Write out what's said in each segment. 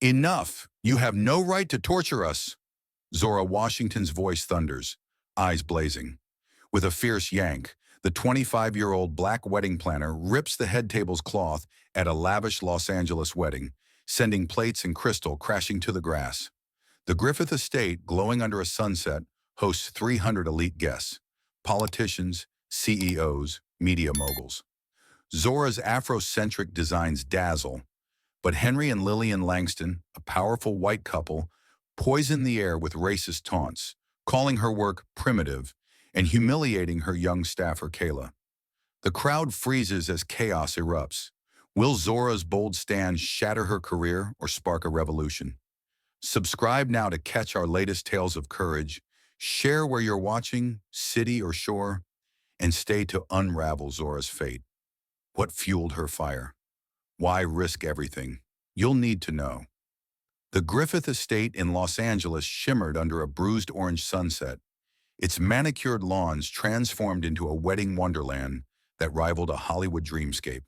Enough! You have no right to torture us! Zora Washington's voice thunders, eyes blazing. With a fierce yank, the 25-year-old black wedding planner rips the head table's cloth at a lavish Los Angeles wedding, sending plates and crystal crashing to the grass. The Griffith estate, glowing under a sunset, hosts 300 elite guests, politicians, CEOs, media moguls. Zora's Afrocentric designs dazzle, but Henry and Lillian Langston, a powerful white couple, poison the air with racist taunts, calling her work primitive and humiliating her young staffer Kayla. The crowd freezes as chaos erupts. Will Zora's bold stand shatter her career or spark a revolution? Subscribe now to catch our latest tales of courage. Share where you're watching, city or shore, and stay to unravel Zora's fate. What fueled her fire? Why risk everything? You'll need to know. The Griffith estate in Los Angeles shimmered under a bruised orange sunset, its manicured lawns transformed into a wedding wonderland that rivaled a Hollywood dreamscape.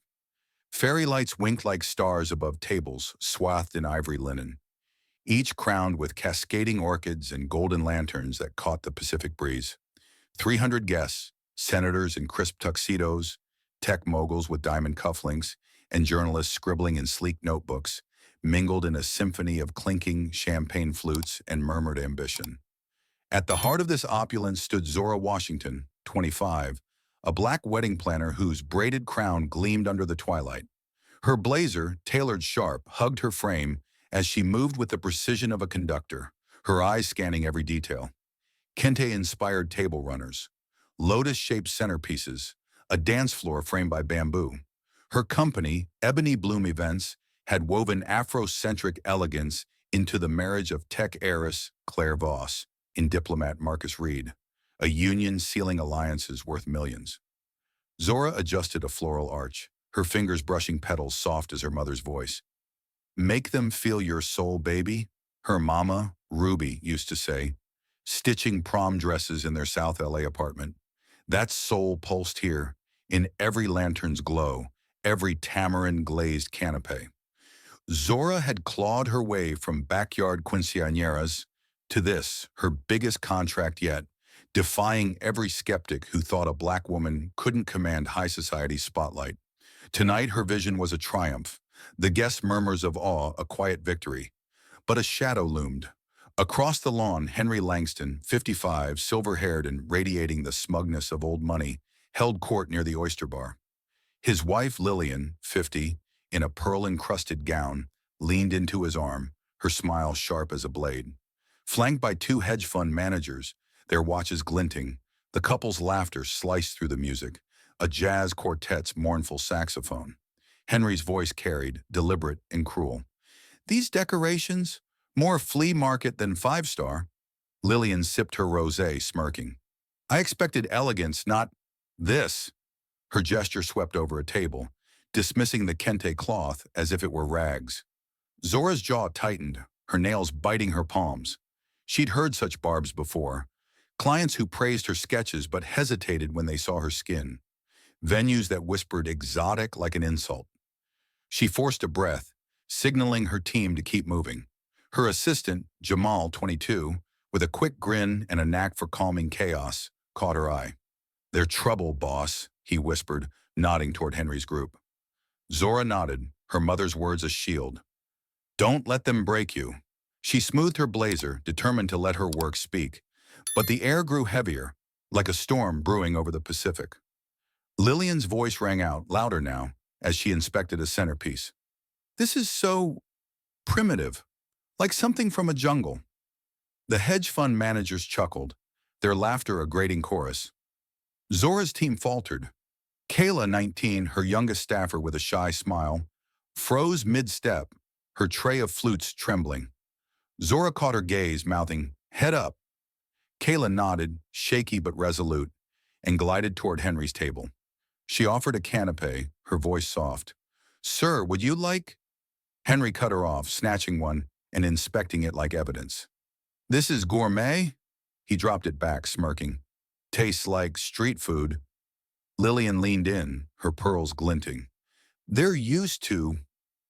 Fairy lights winked like stars above tables swathed in ivory linen, each crowned with cascading orchids and golden lanterns that caught the Pacific breeze. 300 guests, senators in crisp tuxedos, tech moguls with diamond cufflinks, and journalists scribbling in sleek notebooks, mingled in a symphony of clinking champagne flutes and murmured ambition. At the heart of this opulence stood Zora Washington, 25, a black wedding planner whose braided crown gleamed under the twilight. Her blazer, tailored sharp, hugged her frame as she moved with the precision of a conductor, her eyes scanning every detail. Kente-inspired table runners, lotus-shaped centerpieces, a dance floor framed by bamboo. Her company, Ebony Bloom Events, had woven Afrocentric elegance into the marriage of tech heiress Claire Voss and diplomat Marcus Reed, a union sealing alliances worth millions. Zora adjusted a floral arch, her fingers brushing petals soft as her mother's voice. "Make them feel your soul, baby," her mama, Ruby, used to say, stitching prom dresses in their South LA apartment. That soul pulsed here, in every lantern's glow, every tamarind-glazed canapé. Zora had clawed her way from backyard quinceañeras to this, her biggest contract yet, defying every skeptic who thought a black woman couldn't command high society's spotlight. Tonight, her vision was a triumph, the guest murmurs of awe a quiet victory. But a shadow loomed. Across the lawn, Henry Langston, 55, silver-haired and radiating the smugness of old money, held court near the oyster bar. His wife, Lillian, 50, in a pearl-encrusted gown, leaned into his arm, her smile sharp as a blade. Flanked by two hedge fund managers, their watches glinting, the couple's laughter sliced through the music, a jazz quartet's mournful saxophone. Henry's voice carried, deliberate and cruel. "These decorations, more flea market than five-star." Lillian sipped her rosé, smirking. "I expected elegance, not this." Her gesture swept over a table, dismissing the kente cloth as if it were rags. Zora's jaw tightened, her nails biting her palms. She'd heard such barbs before. Clients who praised her sketches but hesitated when they saw her skin. Venues that whispered exotic like an insult. She forced a breath, signaling her team to keep moving. Her assistant, Jamal, 22, with a quick grin and a knack for calming chaos, caught her eye. "They're trouble, boss," he whispered, nodding toward Henry's group. Zora nodded, her mother's words a shield. "Don't let them break you." She smoothed her blazer, determined to let her work speak. But the air grew heavier, like a storm brewing over the Pacific. Lillian's voice rang out, louder now, as she inspected a centerpiece. "This is so primitive, like something from a jungle." The hedge fund managers chuckled, their laughter a grating chorus. Zora's team faltered. Kayla, 19, her youngest staffer with a shy smile, froze mid-step, her tray of flutes trembling. Zora caught her gaze, mouthing, "Head up." Kayla nodded, shaky but resolute, and glided toward Henry's table. She offered a canapé, her voice soft. "Sir, would you like—" Henry cut her off, snatching one and inspecting it like evidence. "This is gourmet?" He dropped it back, smirking. "Tastes like street food." Lillian leaned in, her pearls glinting. "They're used to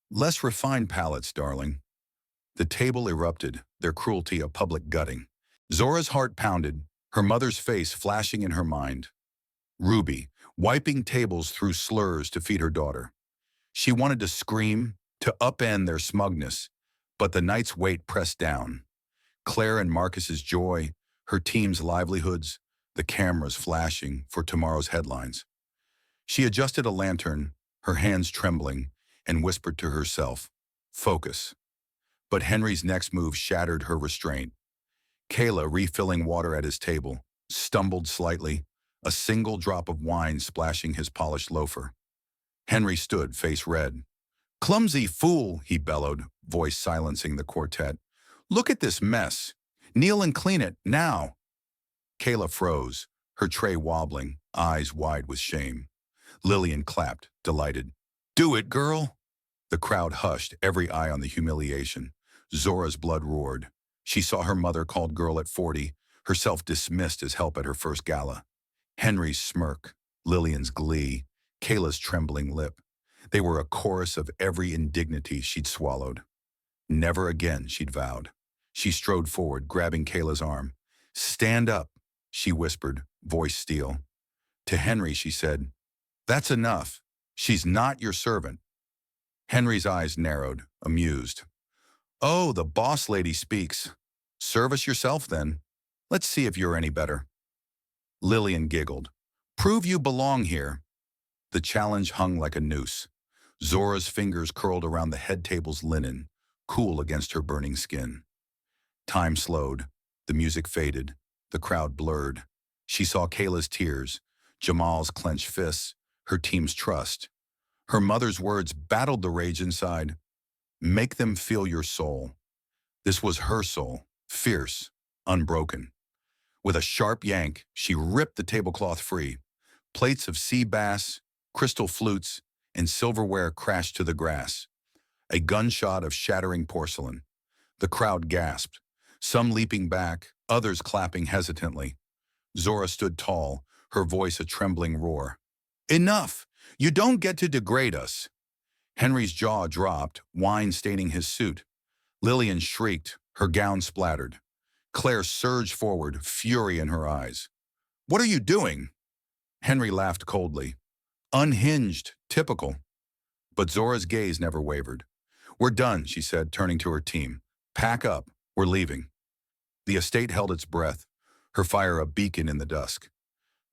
less refined palates, darling." The table erupted, their cruelty a public gutting. Zora's heart pounded, her mother's face flashing in her mind. Ruby, wiping tables through slurs to feed her daughter. She wanted to scream, to upend their smugness, but the night's weight pressed down. Claire and Marcus's joy, her team's livelihoods, the cameras flashing for tomorrow's headlines. She adjusted a lantern, her hands trembling, and whispered to herself, "Focus." But Henry's next move shattered her restraint. Kayla, refilling water at his table, stumbled slightly, a single drop of wine splashing his polished loafer. Henry stood, face red. "Clumsy fool," he bellowed, voice silencing the quartet. "Look at this mess. Kneel and clean it, now." Kayla froze, her tray wobbling, eyes wide with shame. Lillian clapped, delighted. "Do it, girl." The crowd hushed, every eye on the humiliation. Zora's blood roared. She saw her mother called girl at 40, herself dismissed as help at her first gala. Henry's smirk, Lillian's glee, Kayla's trembling lip. They were a chorus of every indignity she'd swallowed. Never again, she'd vowed. She strode forward, grabbing Kayla's arm. "Stand up," she whispered, voice steel. To Henry, she said, "That's enough. She's not your servant." Henry's eyes narrowed, amused. "Oh, the boss lady speaks. Service yourself, then. Let's see if you're any better." Lillian giggled. "Prove you belong here." The challenge hung like a noose. Zora's fingers curled around the head table's linen, cool against her burning skin. Time slowed. The music faded. The crowd blurred. She saw Kayla's tears, Jamal's clenched fists, her team's trust. Her mother's words battled the rage inside. "Make them feel your soul." This was her soul, fierce, unbroken. With a sharp yank, she ripped the tablecloth free. Plates of sea bass, crystal flutes, and silverware crashed to the grass. A gunshot of shattering porcelain. The crowd gasped, some leaping back, others clapping hesitantly. Zora stood tall, her voice a trembling roar. "Enough! You don't get to degrade us." Henry's jaw dropped, wine staining his suit. Lillian shrieked, her gown splattered. Claire surged forward, fury in her eyes. "What are you doing?" Henry laughed coldly. "Unhinged, typical." But Zora's gaze never wavered. "We're done," she said, turning to her team. "Pack up, we're leaving." The estate held its breath, her fire a beacon in the dusk.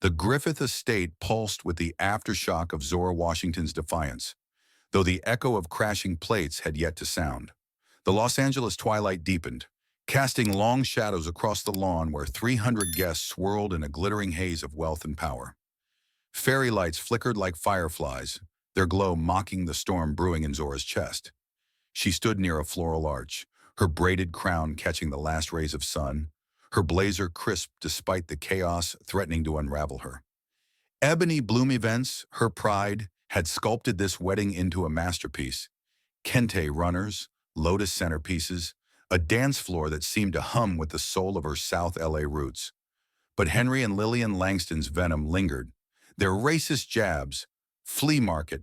The Griffith estate pulsed with the aftershock of Zora Washington's defiance, though the echo of crashing plates had yet to sound. The Los Angeles twilight deepened, casting long shadows across the lawn where 300 guests swirled in a glittering haze of wealth and power. Fairy lights flickered like fireflies, their glow mocking the storm brewing in Zora's chest. She stood near a floral arch, her braided crown catching the last rays of sun, her blazer crisp despite the chaos threatening to unravel her. Ebony Bloom Events, her pride, had sculpted this wedding into a masterpiece. Kente runners, lotus centerpieces, a dance floor that seemed to hum with the soul of her South LA roots. But Henry and Lillian Langston's venom lingered, their racist jabs, flea market,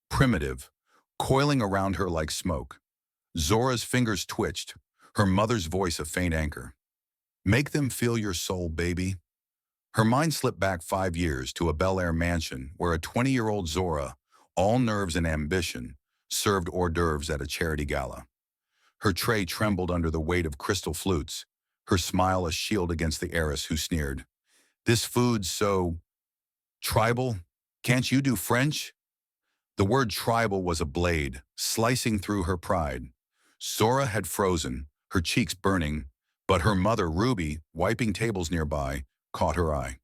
primitive, coiling around her like smoke. Zora's fingers twitched, her mother's voice a faint anchor. "Make them feel your soul, baby." Her mind slipped back 5 years to a Bel Air mansion where a 20-year-old Zora, all nerves and ambition, served hors d'oeuvres at a charity gala. Her tray trembled under the weight of crystal flutes, her smile a shield against the heiress who sneered, "This food's so tribal. Can't you do French?" The word tribal was a blade, slicing through her pride. Zora had frozen, her cheeks burning, but her mother, Ruby, wiping tables nearby, caught her eye.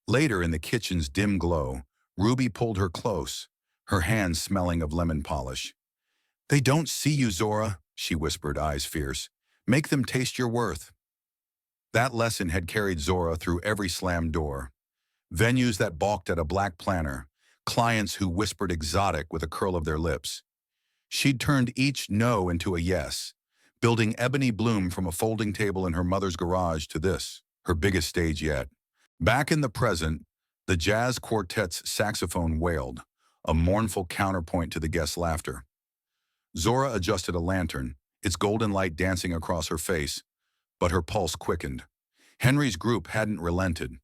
Later, in the kitchen's dim glow, Ruby pulled her close, her hands smelling of lemon polish. "They don't see you, Zora," she whispered, eyes fierce. "Make them taste your worth." That lesson had carried Zora through every slammed door. Venues that balked at a black planner, clients who whispered exotic with a curl of their lips. She'd turned each no into a yes, building Ebony Bloom from a folding table in her mother's garage to this, her biggest stage yet. Back in the present, the jazz quartet's saxophone wailed, a mournful counterpoint to the guests' laughter. Zora adjusted a lantern, its golden light dancing across her face, but her pulse quickened. Henry's group hadn't relented.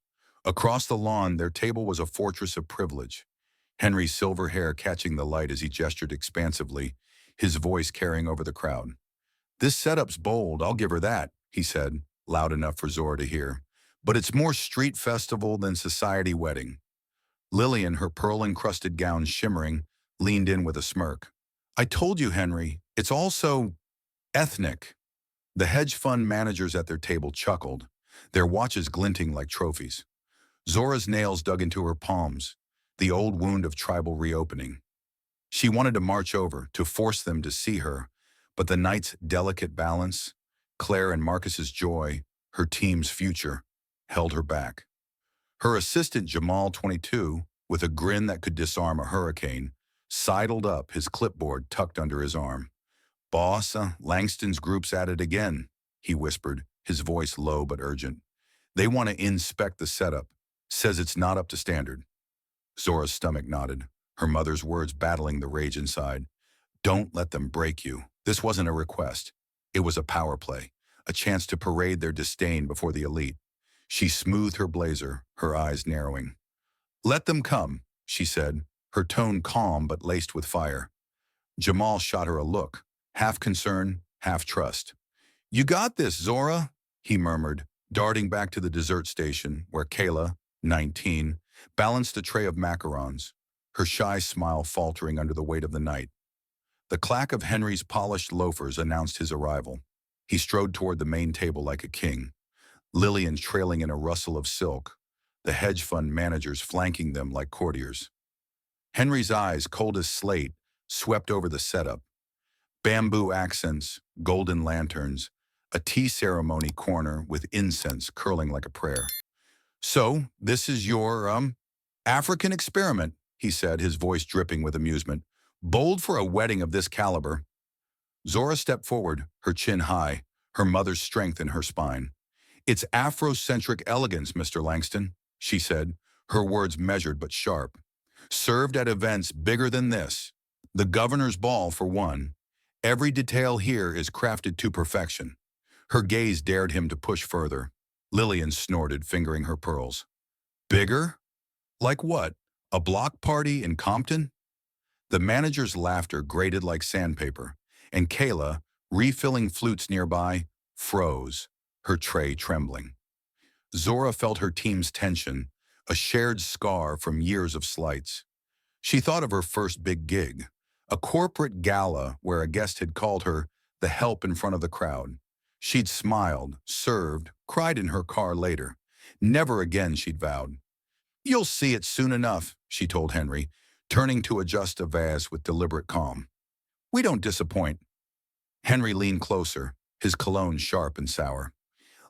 Across the lawn, their table was a fortress of privilege. Henry's silver hair catching the light as he gestured expansively, his voice carrying over the crowd. "This setup's bold, I'll give her that," he said, loud enough for Zora to hear. "But it's more street festival than society wedding." Lillian, her pearl-encrusted gown shimmering, leaned in with a smirk. "I told you, Henry, it's all so ethnic." The hedge fund managers at their table chuckled, their watches glinting like trophies. Zora's nails dug into her palms, the old wound of tribal reopening. She wanted to march over, to force them to see her, but the night's delicate balance, Claire and Marcus's joy, her team's future, held her back. Her assistant Jamal, 22, with a grin that could disarm a hurricane, sidled up, his clipboard tucked under his arm. "Boss, Langston's group's at it again," he whispered, his voice low but urgent. "They want to inspect the setup. Says it's not up to standard." Zora's stomach nodded, her mother's words battling the rage inside. "Don't let them break you." This wasn't a request. It was a power play, a chance to parade their disdain before the elite. She smoothed her blazer, her eyes narrowing. "Let them come," she said, her tone calm but laced with fire. Jamal shot her a look, half concern, half trust. "You got this, Zora," he murmured, darting back to the dessert station where Kayla, 19, balanced a tray of macarons, her shy smile faltering under the weight of the night. The clack of Henry's polished loafers announced his arrival. He strode toward the main table like a king, Lillian trailing in a rustle of silk, the hedge fund managers flanking them like courtiers. Henry's eyes, cold as slate, swept over the setup. Bamboo accents, golden lanterns, a tea ceremony corner with incense curling like a prayer. "So, this is your, African experiment," he said, his voice dripping with amusement. "Bold for a wedding of this caliber." Zora stepped forward, her chin high, her mother's strength in her spine. "It's Afrocentric elegance, Mr. Langston," she said, her words measured but sharp. "Served at events bigger than this. The governor's ball, for one. Every detail here is crafted to perfection." Her gaze dared him to push further. Lillian snorted, fingering her pearls. "Bigger? Like what? A block party in Compton?" The manager's laughter grated like sandpaper, and Kayla, refilling flutes nearby, froze, her tray trembling. Zora felt her team's tension, a shared scar from years of slights. She thought of her first big gig, a corporate gala where a guest had called her the help in front of the crowd. She'd smiled, served, cried in her car later. Never again, she'd vowed. "You'll see it soon enough," she told Henry, turning to adjust a vase with deliberate calm. "We don't disappoint." Henry leaned closer, his cologne sharp and sour.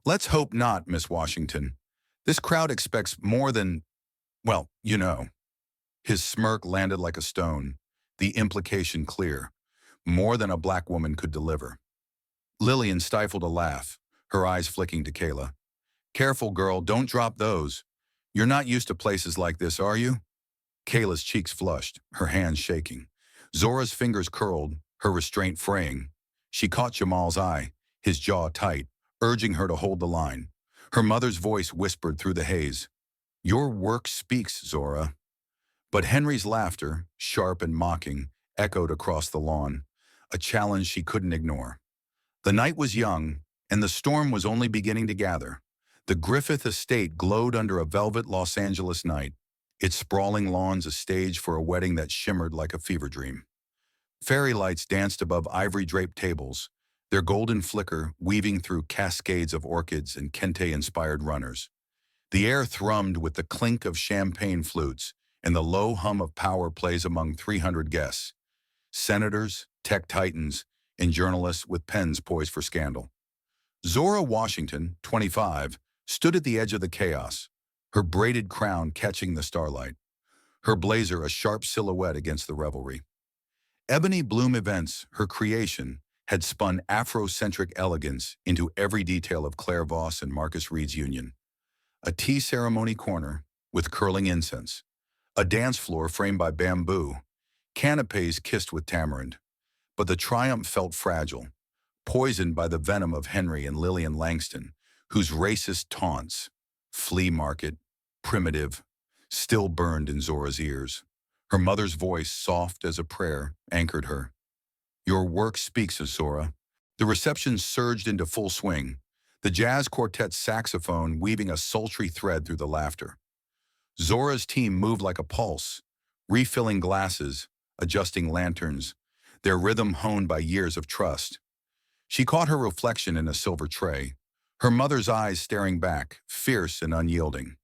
"Let's hope not, Miss Washington. This crowd expects more than, well, you know." His smirk landed like a stone, the implication clear. More than a black woman could deliver. Lillian stifled a laugh, her eyes flicking to Kayla. "Careful, girl, don't drop those. You're not used to places like this, are you?" Kayla's cheeks flushed, her hands shaking. Zora's fingers curled, her restraint fraying. She caught Jamal's eye, his jaw tight, urging her to hold the line. Her mother's voice whispered through the haze. "Your work speaks, Zora." But Henry's laughter, sharp and mocking, echoed across the lawn, a challenge she couldn't ignore. The night was young, and the storm was only beginning to gather. The Griffith estate glowed under a velvet Los Angeles night, its sprawling lawns a stage for a wedding that shimmered like a fever dream. Fairy lights danced above ivory-draped tables, their golden flicker weaving through cascades of orchids and kente-inspired runners. The air thrummed with the clink of champagne flutes and the low hum of power plays among 300 guests. Senators, tech titans, and journalists with pens poised for scandal. Zora Washington, 25, stood at the edge of the chaos, her braided crown catching the starlight, her blazer a sharp silhouette against the revelry. Ebony Bloom Events, her creation, had spun Afrocentric elegance into every detail of Claire Voss and Marcus Reed's union. A tea ceremony corner with curling incense, a dance floor framed by bamboo, canapes kissed with tamarind. But the triumph felt fragile. poisoned by the venom of Henry and Lillian Langston, whose racist taunts, flea market, primitive, still burned in Zora's ears. Her mother's voice, soft as a prayer, anchored her. Your work speaks, Zora. The reception surged into full swing, the jazz quartet's saxophone weaving a sultry thread through the laughter. Zora's team moved like a pulse, refilling glasses, adjusting lanterns, their rhythm honed by years of trust. She caught her reflection in a silver tray, her mother's eyes staring back, fierce and unyielding.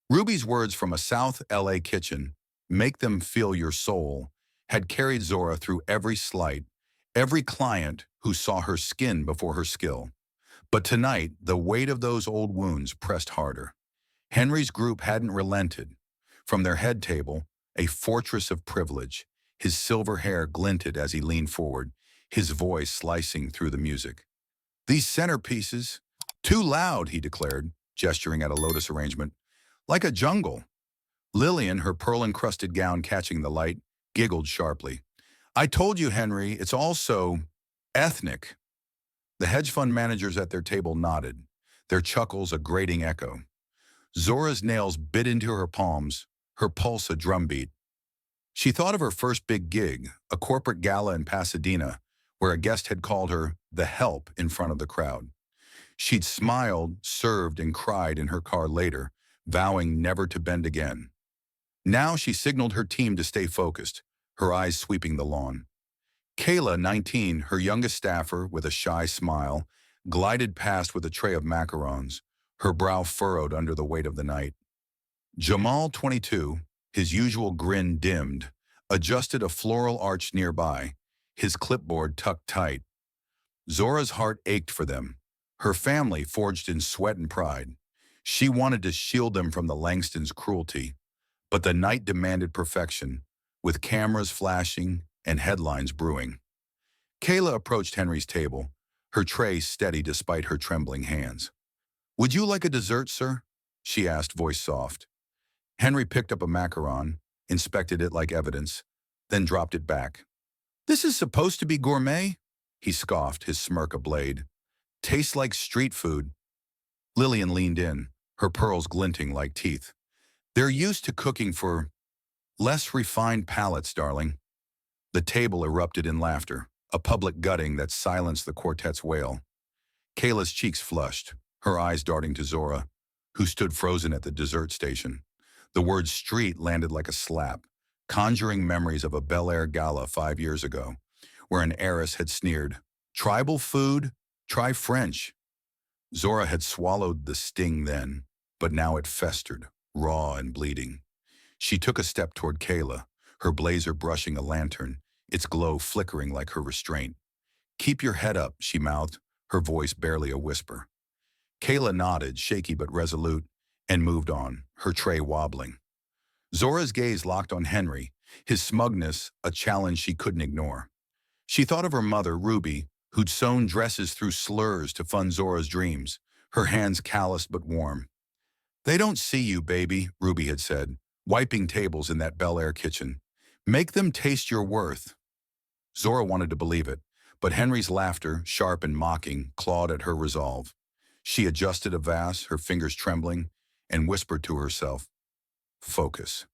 Ruby's words from a South LA kitchen, "Make them feel your soul," had carried Zora through every slight, every client who saw her skin before her skill. But tonight, the weight of those old wounds pressed harder. Henry's group hadn't relented. From their head table, a fortress of privilege, his silver hair glinted as he leaned forward, his voice slicing through the music. These centerpieces, too loud, he declared, gesturing at a lotus arrangement. Like a jungle. Lillian, her pearl-encrusted gown catching the light, giggled sharply. I told you, Henry, it's all so ethnic. The hedge fund managers at their table nodded, their chuckles a grating echo. Zora's nails bit into her palms, her pulse a drumbeat. She thought of her first big gig, a corporate gala in Pasadena, where a guest had called her the help in front of the crowd. She'd smiled, served, and cried in her car later, vowing never to bend again. Now she signaled her team to stay focused, her eyes sweeping the lawn. Kayla, 19, her youngest staffer, with a shy smile, glided past with a tray of macarons, her brow furrowed under the weight of the night. Jamal, 22, his usual grin dimmed, adjusted a floral arch nearby, his clipboard tucked tight. Zora's heart ached for them, her family forged in sweat and pride. She wanted to shield them from the Langstons' cruelty, but the night demanded perfection, with cameras flashing and headlines brewing. Kayla approached Henry's table, her tray steady despite her trembling hands. Would you like a dessert, sir? She asked, voice soft. Henry picked up a macaron, inspected it like evidence, then dropped it back. This is supposed to be gourmet? He scoffed, his smirk ablade. Tastes like street food. Lillian leaned in, her pearls glinting like teeth. They're used to cooking for less refined palates, darling. The table erupted in laughter, a public gutting that silenced the quartet's wail. Kayla's cheeks flushed, her eyes darting to Zora, who stood frozen at the dessert station. The word street landed like a slap, conjuring memories of a Bel Air gala 5 years ago, where an heiress had sneered, "Tribal food? Try French." Zora had swallowed the sting then, but now it festered, raw and bleeding. She took a step toward Kayla, her blazer brushing a lantern, its glow flickering like her restraint. Keep your head up, she mouthed, her voice barely a whisper. Kayla nodded, shaky but resolute, and moved on, her tray wobbling. Zora's gaze locked on Henry, his smugness a challenge she couldn't ignore. She thought of her mother, Ruby, who'd sewn dresses through slurs to fund Zora's dreams, her hands calloused but warm. They don't see you, baby, Ruby had said, wiping tables in that Bel Air kitchen. Make them taste your worth. Zora wanted to believe it, but Henry's laughter, sharp and mocking, clawed at her resolve. She adjusted a vase, her fingers trembling, and whispered to herself, focus.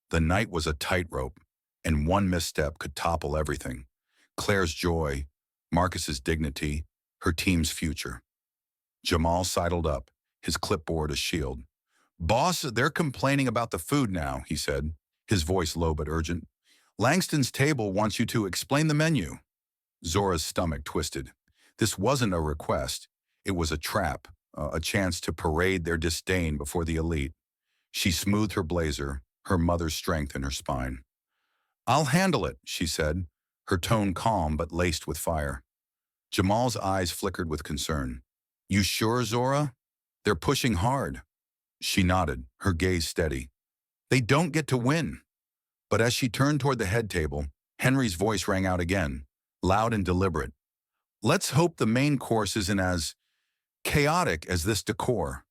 The night was a tightrope, and one misstep could topple everything. Claire's joy, Marcus's dignity, her team's future. Jamal sidled up, his clipboard a shield. Boss, they're complaining about the food now, he said, his voice low but urgent. Langston's table wants you to explain the menu. Zora's stomach twisted. This wasn't a request. It was a trap, a chance to parade their disdain before the elite. She smoothed her blazer, her mother's strength in her spine. I'll handle it, she said, her tone calm but laced with fire. Jamal's eyes flickered with concern. You sure, Zora? They're pushing hard. She nodded, her gaze steady. They don't get to win. But as she turned toward the head table, Henry's voice rang out again, loud and deliberate. Let's hope the main course isn't as chaotic as this decor.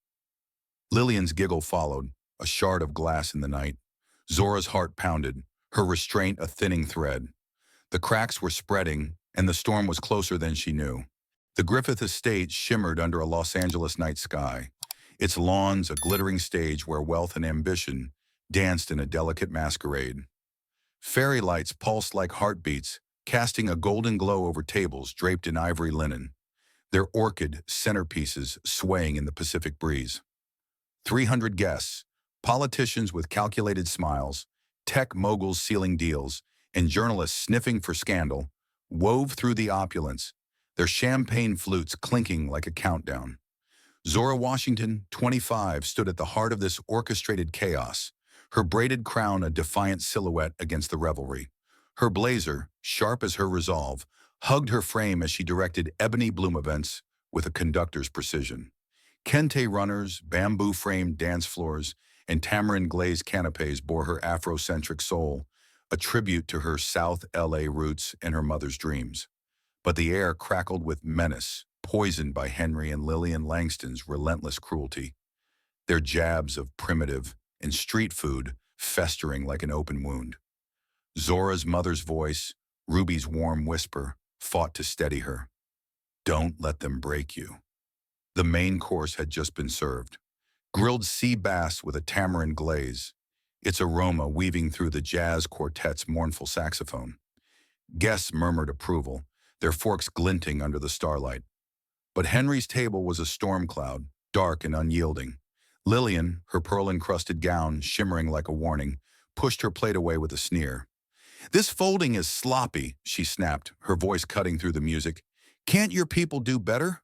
Lillian's giggle followed, a shard of glass in the night. Zora's heart pounded, her restraint a thinning thread. The cracks were spreading, and the storm was closer than she knew. The Griffith estate shimmered under a Los Angeles night sky, its lawns a glittering stage where wealth and ambition danced in a delicate masquerade. Fairy lights pulsed like heartbeats, casting a golden glow over tables draped in ivory linen, their orchid centerpieces swaying in the Pacific breeze. 300 guests, politicians with calculated smiles, tech moguls sealing deals, and journalists sniffing for scandal, wove through the opulence, their champagne flutes clinking like a countdown. Zora Washington, 25, stood at the heart of this orchestrated chaos, her braided crown a defiant silhouette against the revelry. Her blazer, sharp as her resolve, hugged her frame as she directed ebony bloom events with a conductor's precision. Kente runners, bamboo-framed dance floors, and tamarind-glazed canapes bore her Afrocentric soul, a tribute to her South LA roots and her mother's dreams. But the air crackled with menace, poisoned by Henry and Lillian Langston's relentless cruelty, their jabs of primitive and street food festering like an open wound. Zora's mother's voice, Ruby's warm whisper, fought to steady her. Don't let them break you. The main course had just been served. Grilled sea bass with a tamarind glaze, its aroma weaving through the jazz quartet's mournful saxophone. Guests murmured approval, their forks glinting under the starlight. But Henry's table was a storm cloud, dark and unyielding. Lillian, her pearl-encrusted gown shimmering like a warning, pushed her plate away with a sneer. "This folding is sloppy," she snapped, her voice cutting through the music. "Can't your people do better?"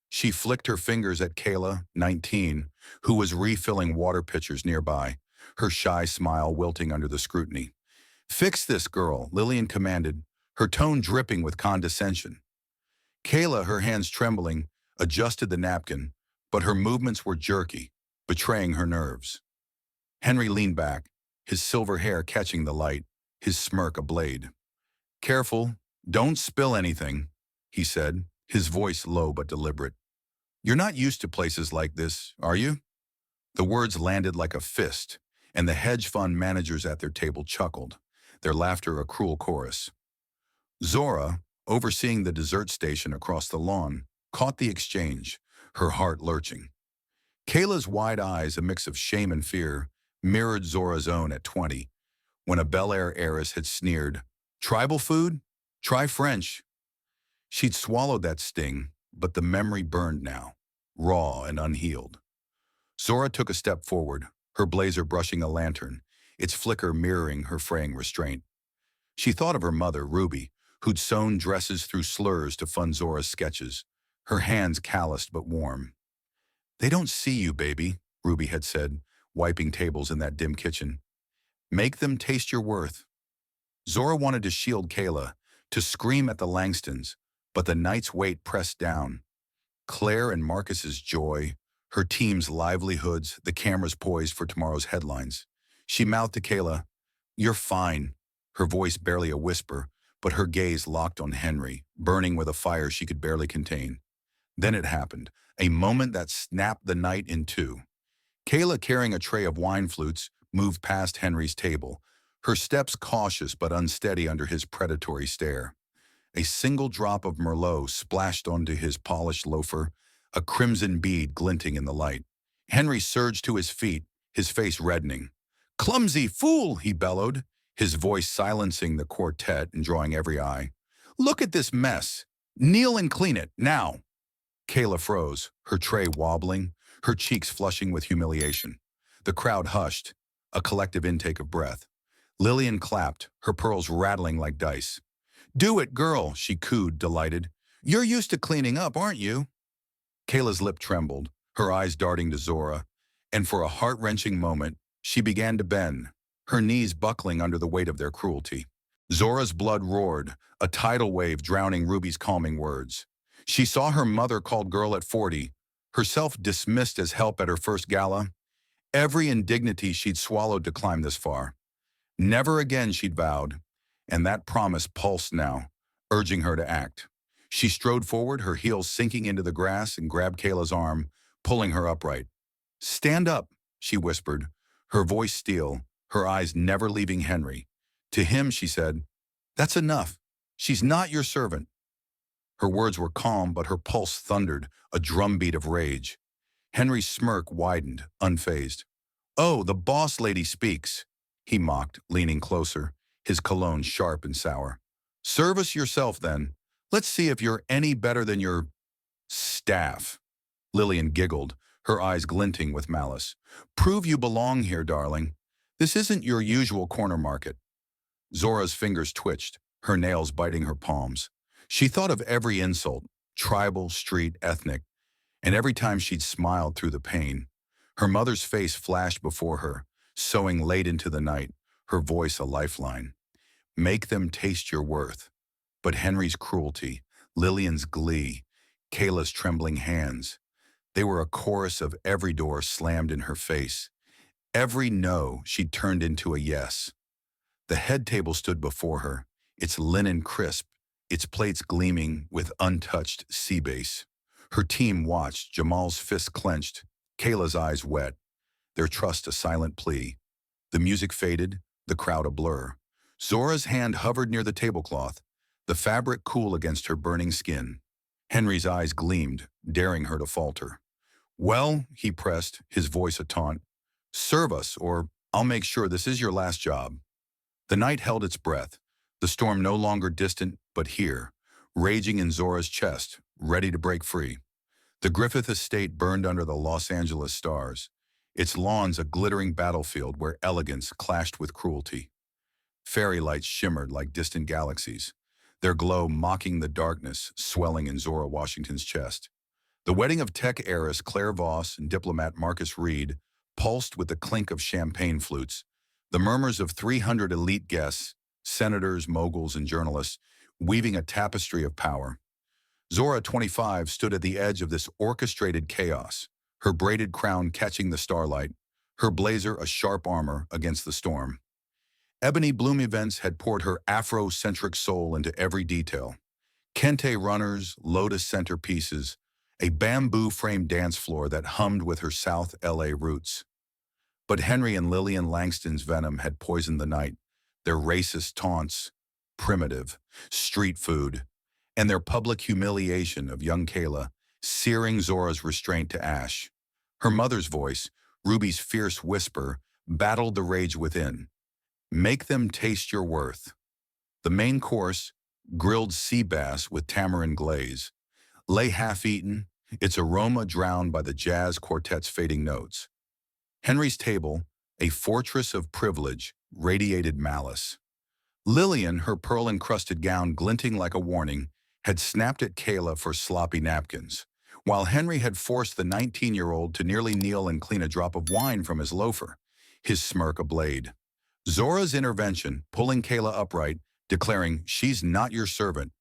She flicked her fingers at Kayla, 19, who was refilling water pitchers nearby, her shy smile wilting under the scrutiny. "Fix this, girl," Lillian commanded, her tone dripping with condescension. Kayla, her hands trembling, adjusted the napkin, but her movements were jerky, betraying her nerves. Henry leaned back, his silver hair catching the light, his smirk ablaze. "Careful, don't spill anything," he said, his voice low but deliberate. "You're not used to places like this, are you?" The words landed like a fist, and the hedge fund managers at their table chuckled, their laughter a cruel chorus. Zora, overseeing the dessert station across the lawn, caught the exchange, her heart lurching. Kayla's wide eyes, a mix of shame and fear, mirrored Zora's own at 20, when a Bel Air heiress had sneered, "Tribal food? Try French." She'd swallowed that sting, but the memory burned now, raw and unhealed. Zora took a step forward, her blazer brushing a lantern, its flicker mirroring her fraying restraint. She thought of her mother, Ruby, who'd sewn dresses through slurs to fund Zora's sketches, her hands calloused but warm. "They don't see you, baby," Ruby had said, wiping tables in that dim kitchen. "Make them taste your worth." Zora wanted to shield Kayla, to scream at the Langstons, but the night's weight pressed down. Claire and Marcus's joy, her team's livelihoods, the cameras poised for tomorrow's headlines. She mouthed to Kayla, "You're fine," her voice barely a whisper, but her gaze locked on Henry, burning with a fire she could barely contain. Then it happened, a moment that snapped the night in two. Kayla, carrying a tray of wine flutes, moved past Henry's table, her steps cautious but unsteady under his predatory stare. A single drop of Merlot splashed onto his polished loafer, a crimson bead glinting in the light. Henry surged to his feet, his face reddening. "Clumsy fool!" he bellowed, his voice silencing the quartet and drawing every eye. "Look at this mess! Kneel and clean it, now!" Kayla froze, her tray wobbling, her cheeks flushing with humiliation. The crowd hushed, a collective intake of breath. Lillian clapped, her pearls rattling like dice. "Do it, girl," she cooed, delighted. "You're used to cleaning up, aren't you?" Kayla's lip trembled, her eyes darting to Zora, and for a heart-wrenching moment, she began to bend, her knees buckling under the weight of their cruelty. Zora's blood roared, a tidal wave drowning Ruby's calming words. She saw her mother called girl at 40, herself dismissed as help at her first gala. Every indignity she'd swallowed to climb this far. Never again, she'd vowed, and that promise pulsed now, urging her to act. She strode forward, her heels sinking into the grass, and grabbed Kayla's arm, pulling her upright. "Stand up," she whispered, her voice steel, her eyes never leaving Henry. To him, she said, "That's enough. She's not your servant. Her words were calm, but her pulse thundered, a drumbeat of rage. Henry's smirk widened, unfazed. Oh, the boss lady speaks, he mocked, leaning closer, his cologne sharp and sour. Serve us yourself, then. Let's see if you're any better than your staff. Lillian giggled, her eyes glinting with malice. Prove you belong here, darling. This isn't your usual corner market. Zora's fingers twitched, her nails biting her palms. She thought of every insult, tribal, street, ethnic, and every time she'd smiled through the pain. Her mother's face flashed before her, sewing late into the night, her voice a lifeline. Make them taste your worth. But Henry's cruelty, Lillian's glee, Kayla's trembling hands, they were a chorus of every door slammed in her face. Every no she'd turned into a yes. The head table stood before her, its linen crisp, its plates gleaming with untouched sea base. Her team watched, Jamal's fists clenched, Kayla's eyes wet, their trust a silent plea. The music faded, the crowd a blur. Zora's hand hovered near the tablecloth, the fabric cool against her burning skin. Henry's eyes gleamed, daring her to falter. Well, he pressed, his voice a taunt, serve us, or I'll make sure this is your last job. The night held its breath, the storm no longer distant, but here, raging in Zora's chest, ready to break free. The Griffith estate burned under the Los Angeles stars, its lawns a glittering battlefield where elegance clashed with cruelty. Fairy lights shimmered like distant galaxies, their glow mocking the darkness swelling in Zora Washington's chest. The wedding of tech heiress Claire Voss and diplomat Marcus Reed pulsed with the clink of champagne flutes, the murmurs of 300 elite guests, senators, moguls, and journalists, weaving a tapestry of power. Zora, 25, stood at the edge of this orchestrated chaos, her braided crown catching the starlight, her blazer a sharp armor against the storm. Ebony Bloom events had poured her Afro-centric soul into every detail. Kente runners, lotus centerpieces, a bamboo-framed dance floor that hummed with her South LA roots. But Henry and Lillian Langston's venom had poisoned the night, their racist taunts, primitive, street food, and their public humiliation of young Kayla, searing Zora's restraint to ash. Her mother's voice, Ruby's fierce whisper, battled the rage within. Make them taste your worth. The main course, grilled sea bass with tamarind glaze, lay half-eaten, its aroma drowned by the jazz quartet's fading notes. Henry's table, a fortress of privilege, radiated malice. Lillian, her pearl-encrusted gown glinting like a warning, had snapped at Kayla for sloppy napkins, while Henry had forced the 19-year-old to nearly kneel and clean a drop of wine from his loafer, his smirk ablade. Zora's intervention, pulling Kayla upright, declaring she's not your servant,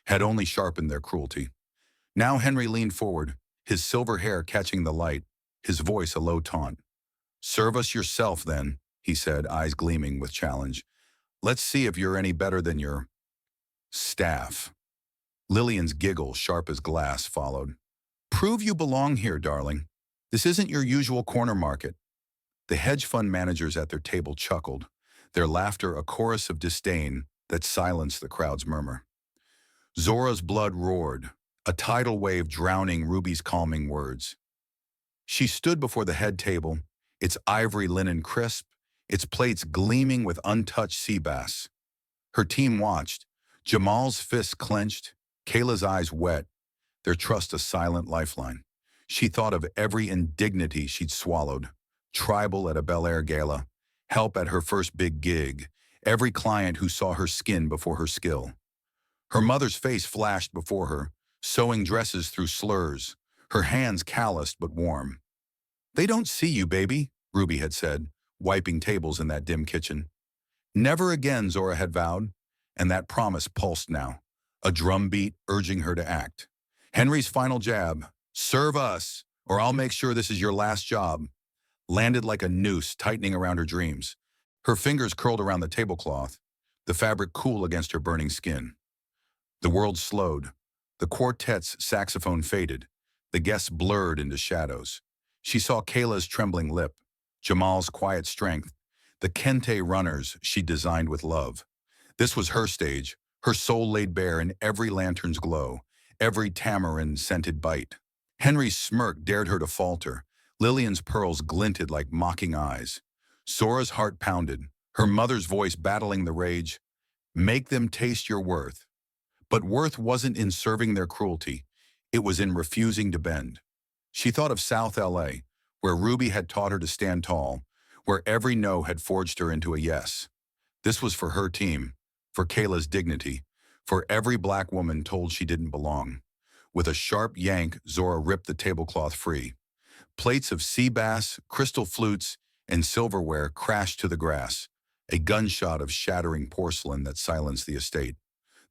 had only sharpened their cruelty. Now Henry leaned forward, his silver hair catching the light, his voice a low taunt. Serve us yourself, then, he said, eyes gleaming with challenge. Let's see if you're any better than your staff. Lillian's giggle, sharp as glass, followed. Prove you belong here, darling. This isn't your usual corner market. The hedge fund managers at their table chuckled, their laughter a chorus of disdain that silenced the crowd's murmur. Zora's blood roared, a tidal wave drowning Ruby's calming words. She stood before the head table, its ivory linen crisp, its plates gleaming with untouched sea bass. Her team watched, Jamal's fists clenched, Kayla's eyes wet, their trust a silent lifeline. She thought of every indignity she'd swallowed, tribal at a Bel Air gala, help at her first big gig, every client who saw her skin before her skill. Her mother's face flashed before her, sewing dresses through slurs, her hands calloused but warm. They don't see you, baby, Ruby had said, wiping tables in that dim kitchen. Never again, Zora had vowed, and that promise pulsed now, a drumbeat urging her to act. Henry's final jab, serve us, or I'll make sure this is your last job, landed like a noose tightening around her dreams. Her fingers curled around the tablecloth, the fabric cool against her burning skin. The world slowed. The quartet's saxophone faded. The guests blurred into shadows. She saw Kayla's trembling lip, Jamal's quiet strength, the kente runners she designed with love. This was her stage, her soul laid bare in every lantern's glow, every tamarind-scented bite. Henry's smirk dared her to falter. Lillian's pearls glinted like mocking eyes. Zora's heart pounded, her mother's voice battling the rage. Make them taste your worth. But worth wasn't in serving their cruelty. It was in refusing to bend. She thought of South LA, where Ruby had taught her to stand tall, where every no had forged her into a yes. This was for her team, for Kayla's dignity, for every black woman told she didn't belong. With a sharp yank, Zora ripped the tablecloth free. Plates of sea bass, crystal flutes, and silverware crashed to the grass, a gunshot of shattering porcelain that silenced the estate.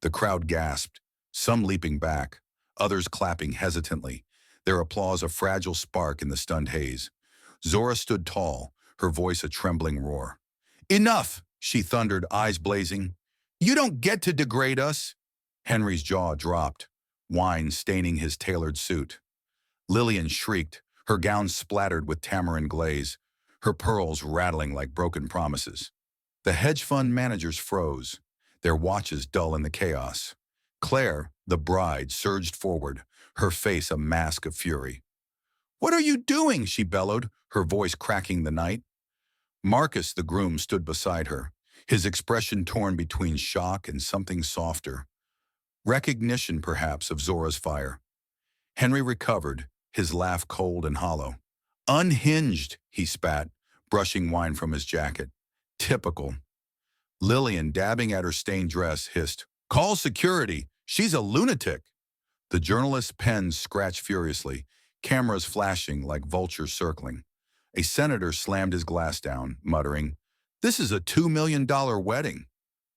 The crowd gasped, some leaping back, others clapping hesitantly, their applause a fragile spark in the stunned haze. Zora stood tall, her voice a trembling roar. "Enough!" she thundered, eyes blazing. "You don't get to degrade us!" Henry's jaw dropped, wine staining his tailored suit. Lillian shrieked, her gown splattered with tamarind glaze, her pearls rattling like broken promises. The hedge fund managers froze, their watches dull in the chaos. Claire, the bride, surged forward, her face a mask of fury. "What are you doing?" she bellowed, her voice cracking the night. Marcus, the groom, stood beside her, his expression torn between shock and something softer. Recognition, perhaps, of Zora's fire. Henry recovered, his laugh cold and hollow. "Unhinged," he spat, brushing wine from his jacket. "Typical." Lillian, dabbing at her stained dress, hissed, "Call security! She's a lunatic!" The journalist's pen scratched furiously, cameras flashing like vultures circling. A senator slammed his glass down, muttering, "This is a $2 million wedding."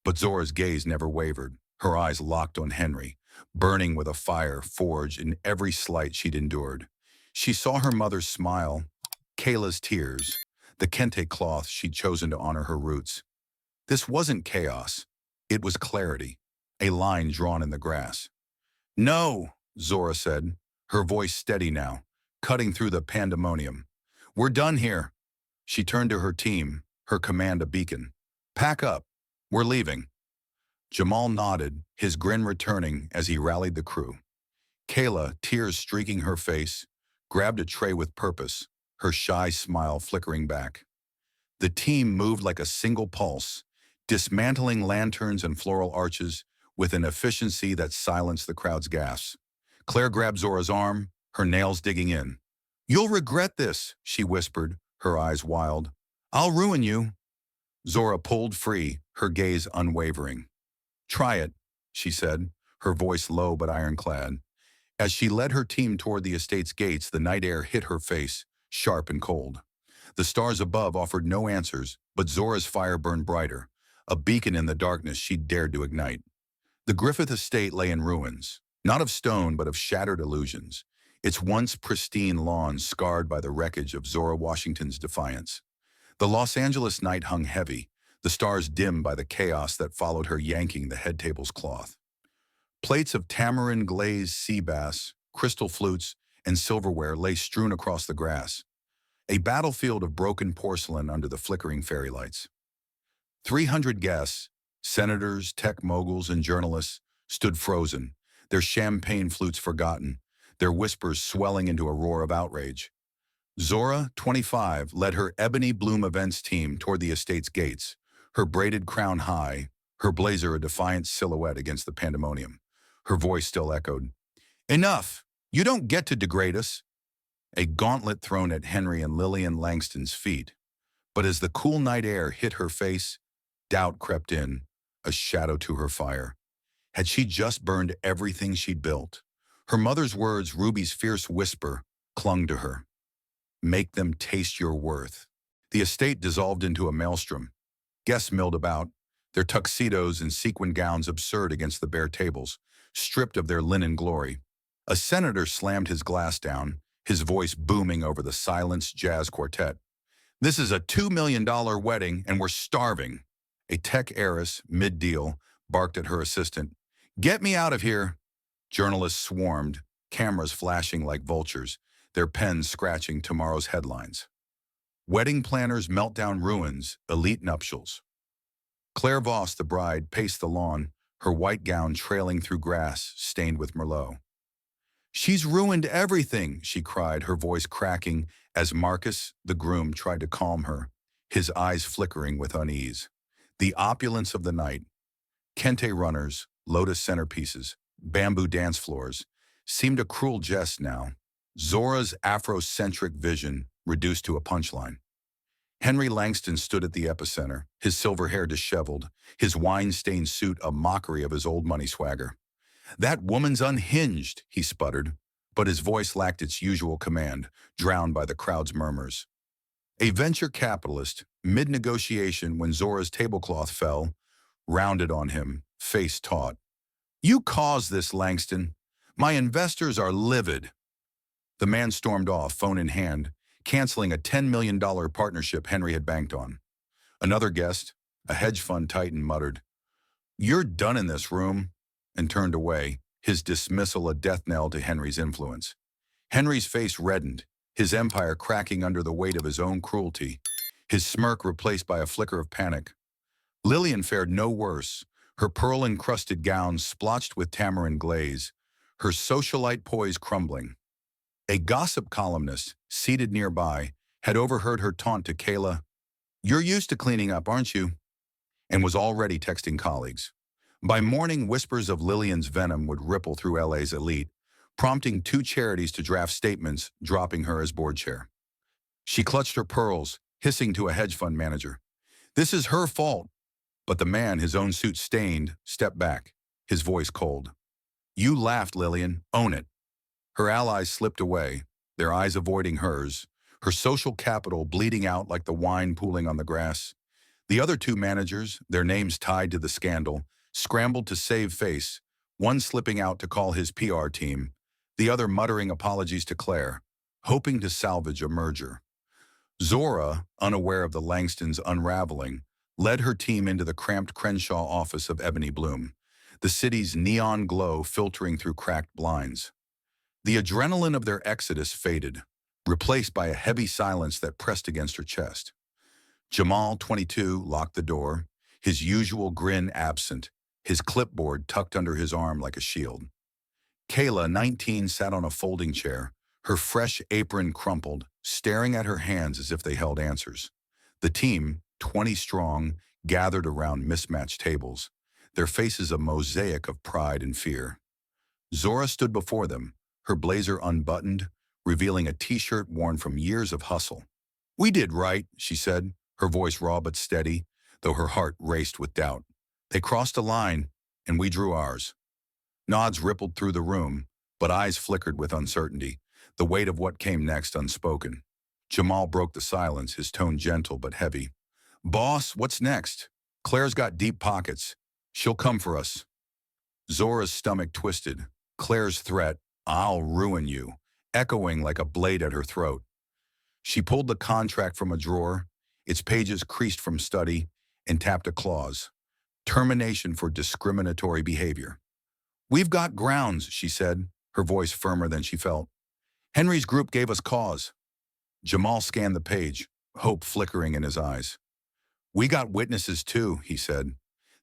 But Zora's gaze never wavered, her eyes locked on Henry, burning with a fire forged in every slight she'd endured. She saw her mother's smile, Kayla's tears, the kente cloth she'd chosen to honor her roots. This wasn't chaos. It was clarity, a line drawn in the grass. "No," Zora said, her voice steady now, cutting through the pandemonium. "We're done here." She turned to her team, her command a beacon. "Pack up. We're leaving." Jamal nodded, his grin returning as he rallied the crew. Kayla, tears streaking her face, grabbed a tray with purpose, her shy smile flickering back. The team moved like a single pulse, dismantling lanterns and floral arches with an efficiency that silenced the crowd's gasps. Claire grabbed Zora's arm, her nails digging in. "You'll regret this," she whispered, her eyes wild. "I'll ruin you." Zora pulled free, her gaze unwavering. "Try it," she said, her voice low but ironclad. As she led her team toward the estate's gates, the night air hit her face, sharp and cold. The stars above offered no answers, but Zora's fire burned brighter, a beacon in the darkness she'd dared to ignite. The Griffith estate lay in ruins, not of stone but of shattered illusions, its once pristine lawns scarred by the wreckage of Zora Washington's defiance. The Los Angeles night hung heavy, the stars dim by the chaos that followed her yanking the head table's cloth. Plates of tamarind-glazed sea bass, crystal flutes, and silverware lay strewn across the grass, a battlefield of broken porcelain under the flickering fairy lights. 300 guests, senators, tech moguls, and journalists, stood frozen, their champagne flutes forgotten, their whispers swelling into a roar of outrage. Zora, 25, led her Ebony Bloom events team toward the estate's gates, her braided crown high, her blazer a defiant silhouette against the pandemonium. Her voice still echoed, "Enough! You don't get to degrade us." A gauntlet thrown at Henry and Lillian Langston's feet. But as the cool night air hit her face, doubt crept in, a shadow to her fire. Had she just burned everything she'd built? Her mother's words, Ruby's fierce whisper, clung to her. "Make them taste your worth." The estate dissolved into a maelstrom. Guests milled about, their tuxedos and sequin gowns absurd against the bare tables, stripped of their linen glory. A senator slammed his glass down, his voice booming over the silenced jazz quartet. "This is a $2 million wedding, and we're starving." A tech heiress, mid-deal, barked at her assistant. "Get me out of here." Journalists swarmed, cameras flashing like vultures, their pens scratching tomorrow's headlines. Wedding planners melt down ruins, elite nuptials. Claire Voss, the bride, paced the lawn, her white gown trailing through grass stained with merlot. "She's ruined everything," she cried, her voice cracking as Marcus, the groom, tried to calm her, his eyes flickering with unease. The opulence of the night, kente runners, lotus centerpieces, bamboo dance floors, seemed a cruel jest now. Zora's Afrocentric vision reduced to a punchline. Henry Langston stood at the epicenter, his silver hair disheveled, his wine-stained suit a mockery of his old money swagger. "That woman's unhinged," he sputtered, but his voice lacked its usual command, drowned by the crowd's murmurs. A venture capitalist, mid-negotiation when Zora's tablecloth fell, rounded on him, face taut. "You caused this, Langston. My investors are livid." The man stormed off, phone in hand, canceling a $10 million partnership Henry had banked on. Another guest, a hedge fund titan, muttered, "You're done in this room," and turned away, his dismissal a death knell to Henry's influence. Henry's face reddened, his empire cracking under the weight of his own cruelty, his smirk replaced by a flicker of panic. Lillian fared no worse, her pearl-encrusted gown splotched with tamarind glaze, her socialite poise crumbling. A gossip columnist, seated nearby, had overheard her taunt to Kayla, "You're used to cleaning up, aren't you?" and was already texting colleagues. By morning, whispers of Lillian's venom would ripple through LA's elite, prompting two charities to draft statements, dropping her as board chair. She clutched her pearls, hissing to a hedge fund manager, "This is her fault." But the man, his own suit stained, stepped back, his voice cold. "You laughed, Lillian. Own it." Her allies slipped away, their eyes avoiding hers, her social capital bleeding out like the wine pooling on the grass. The other two managers, their names tied to the scandal, scrambled to save face, one slipping out to call his PR team, the other muttering apologies to Claire, hoping to salvage a merger. Zora, unaware of the Langstons' unraveling, led her team into the cramped Crenshaw office of Ebony Bloom, the city's neon glow filtering through cracked blinds. The adrenaline of their exodus faded, replaced by a heavy silence that pressed against her chest. Jamal, 22, locked the door, his usual grin absent, his clipboard tucked under his arm like a shield. Kayla, 19, sat on a folding chair, her fresh apron crumpled, staring at her hands as if they held answers. The team, 20 strong, gathered around mismatched tables, their faces a mosaic of pride and fear. Zora stood before them, her blazer unbuttoned, revealing a t-shirt worn from years of hustle. "We did right," she said, her voice raw but steady, though her heart raced with doubt. "They crossed a line, and we drew ours." Nods rippled through the room, but eyes flickered with uncertainty, the weight of what came next unspoken. Jamal broke the silence, his tone gentle but heavy. "Boss, what's next? Claire's got deep pockets. She'll come for us." Zora's stomach twisted. Claire's threat, "I'll ruin you," echoing like a blade at her throat. She pulled the contract from a drawer, its pages creased from study, and tapped a clause. Termination for discriminatory behavior. "We've got grounds," she said, her voice firmer than she felt. "Henry's group gave us cause." Jamal scanned the page, hope flickering in his eyes. "We got witnesses too," he said.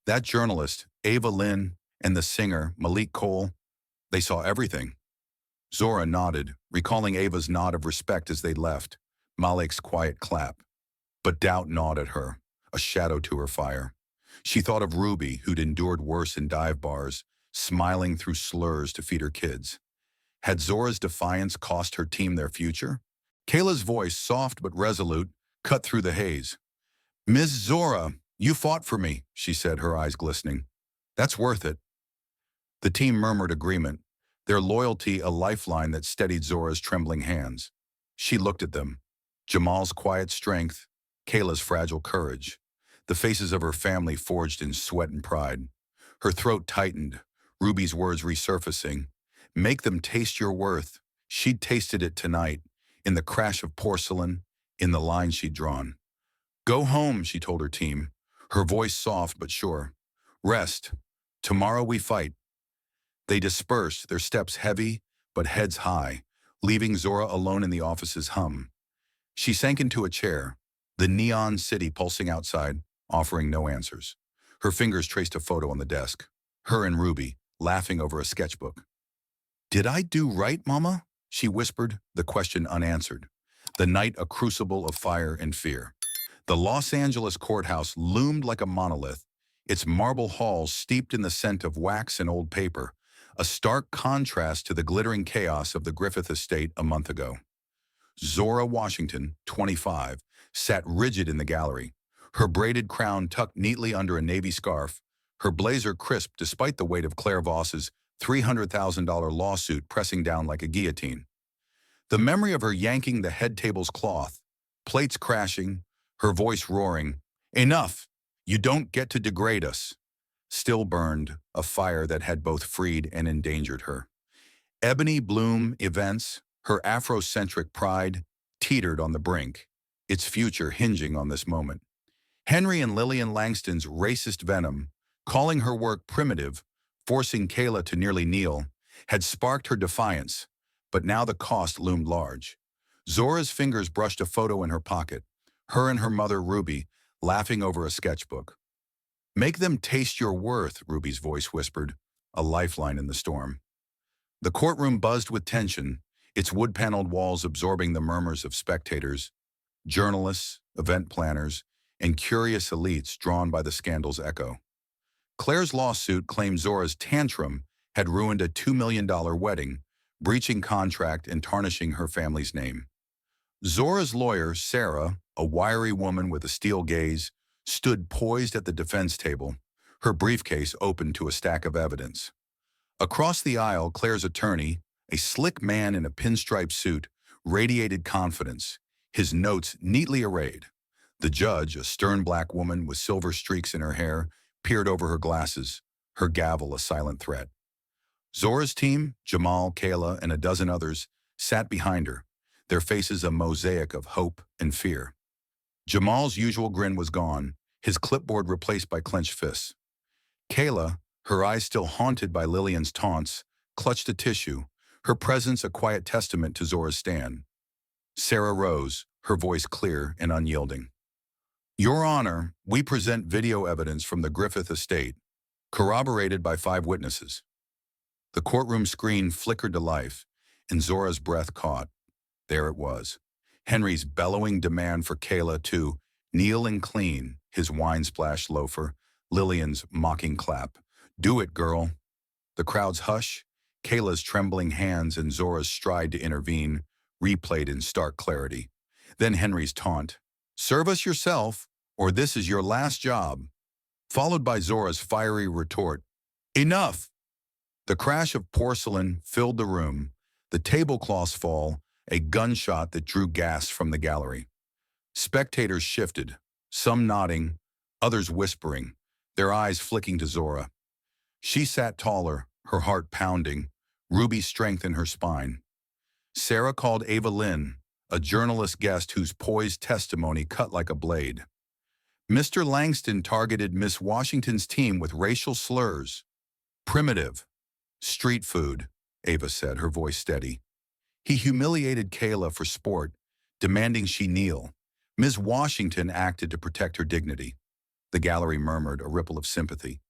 "That journalist, Ava Lynn, and the singer, Malik Cole, they saw everything." Zora nodded, recalling Ava's nod of respect as they left, Malik's quiet clap. But doubt gnawed at her, a shadow to her fire. She thought of Ruby, who'd endured worse in dive bars, smiling through slurs to feed her kids. Had Zora's defiance cost her team their future? Kayla's voice, soft but resolute, cut through the haze. "Ms. Zora, you fought for me," she said, her eyes glistening. "That's worth it." The team murmured agreement, their loyalty a lifeline that steadied Zora's trembling hands. She looked at them, Jamal's quiet strength, Kayla's fragile courage, the faces of her family forged in sweat and pride. Her throat tightened, Ruby's words resurfacing. "Make them taste your worth." She'd tasted it tonight, in the crash of porcelain, in the line she'd drawn. "Go home," she told her team, her voice soft but sure. "Rest. Tomorrow we fight." They dispersed, their steps heavy, but heads high, leaving Zora alone in the office's hum. She sank into a chair, the neon city pulsing outside, offering no answers. Her fingers traced a photo on the desk. her and Ruby, laughing over a sketchbook. "Did I do right, Mama?" she whispered, the question unanswered. The night a crucible of fire and fear. The Los Angeles courthouse loomed like a monolith, its marble halls steeped in the scent of wax and old paper, a stark contrast to the glittering chaos of the Griffith estate a month ago. Zora Washington, 25, sat rigid in the gallery, her braided crown tucked neatly under a navy scarf, her blazer crisp despite the weight of Claire Voss's $300,000 lawsuit pressing down like a guillotine. The memory of her yanking the head table's cloth, plates crashing, her voice roaring, "Enough! You don't get to degrade us!" still burned, a fire that had both freed and endangered her. Ebony Bloom Events, her Afrocentric pride, teetered on the brink, its future hinging on this moment. Henry and Lillian Langston's racist venom, calling her work primitive, forcing Kayla to nearly kneel, had sparked her defiance, but now the cost loomed large. Zora's fingers brushed a photo in her pocket, her and her mother Ruby, laughing over a sketchbook. "Make them taste your worth," Ruby's voice whispered, a lifeline in the storm. The courtroom buzzed with tension, its wood-paneled walls absorbing the murmurs of spectators, journalists, event planners, and curious elites drawn by the scandal's echo. Claire's lawsuit claimed Zora's tantrum had ruined a $2 million wedding, breaching contract and tarnishing her family's name. Zora's lawyer, Sarah, a wiry woman with a steel gaze, stood poised at the defense table, her briefcase open to a stack of evidence. Across the aisle, Claire's attorney, a slick man in a pinstripe suit, radiated confidence, his notes neatly arrayed. The judge, a stern black woman with silver streaks in her hair, peered over her glasses, her gavel a silent threat. Zora's team, Jamal, Kayla, and a dozen others, sat behind her, their faces a mosaic of hope and fear. Jamal's usual grin was gone, his clipboard replaced by clenched fists. Kayla, her eyes still haunted by Lillian's taunts, clutched a tissue, her presence a quiet testament to Zora's stand. Sarah rose, her voice clear and unyielding. "Your Honor, we present video evidence from the Griffith estate, corroborated by 5 witnesses." The courtroom screen flickered to life, and Zora's breath caught. There it was. Henry's bellowing demand for Kayla to kneel and clean, his wine-splashed loafer, Lillian's mocking clap. "Do it, girl." The crowd's hush, Kayla's trembling hands and Zora's stride to intervene, replayed in stark clarity. Then Henry's taunt, "Serve us yourself, or this is your last job," followed by Zora's fiery retort, "Enough!" The crash of porcelain filled the room, the tablecloths fall, a gunshot that drew gasps from the gallery. Spectators shifted, some nodding, others whispering, their eyes flicking to Zora. She sat taller, her heart pounding, ruby strength in her spine. Sarah called Ava Lynn, a journalist guest whose poised testimony cut like a blade. Mr. Langston targeted Miss Washington's team with racial slurs. "Primitive. Street food," Ava said, her voice steady. "He humiliated Kayla for sport, demanding she kneel. Ms. Washington acted to protect her dignity." The gallery murmured, a ripple of sympathy.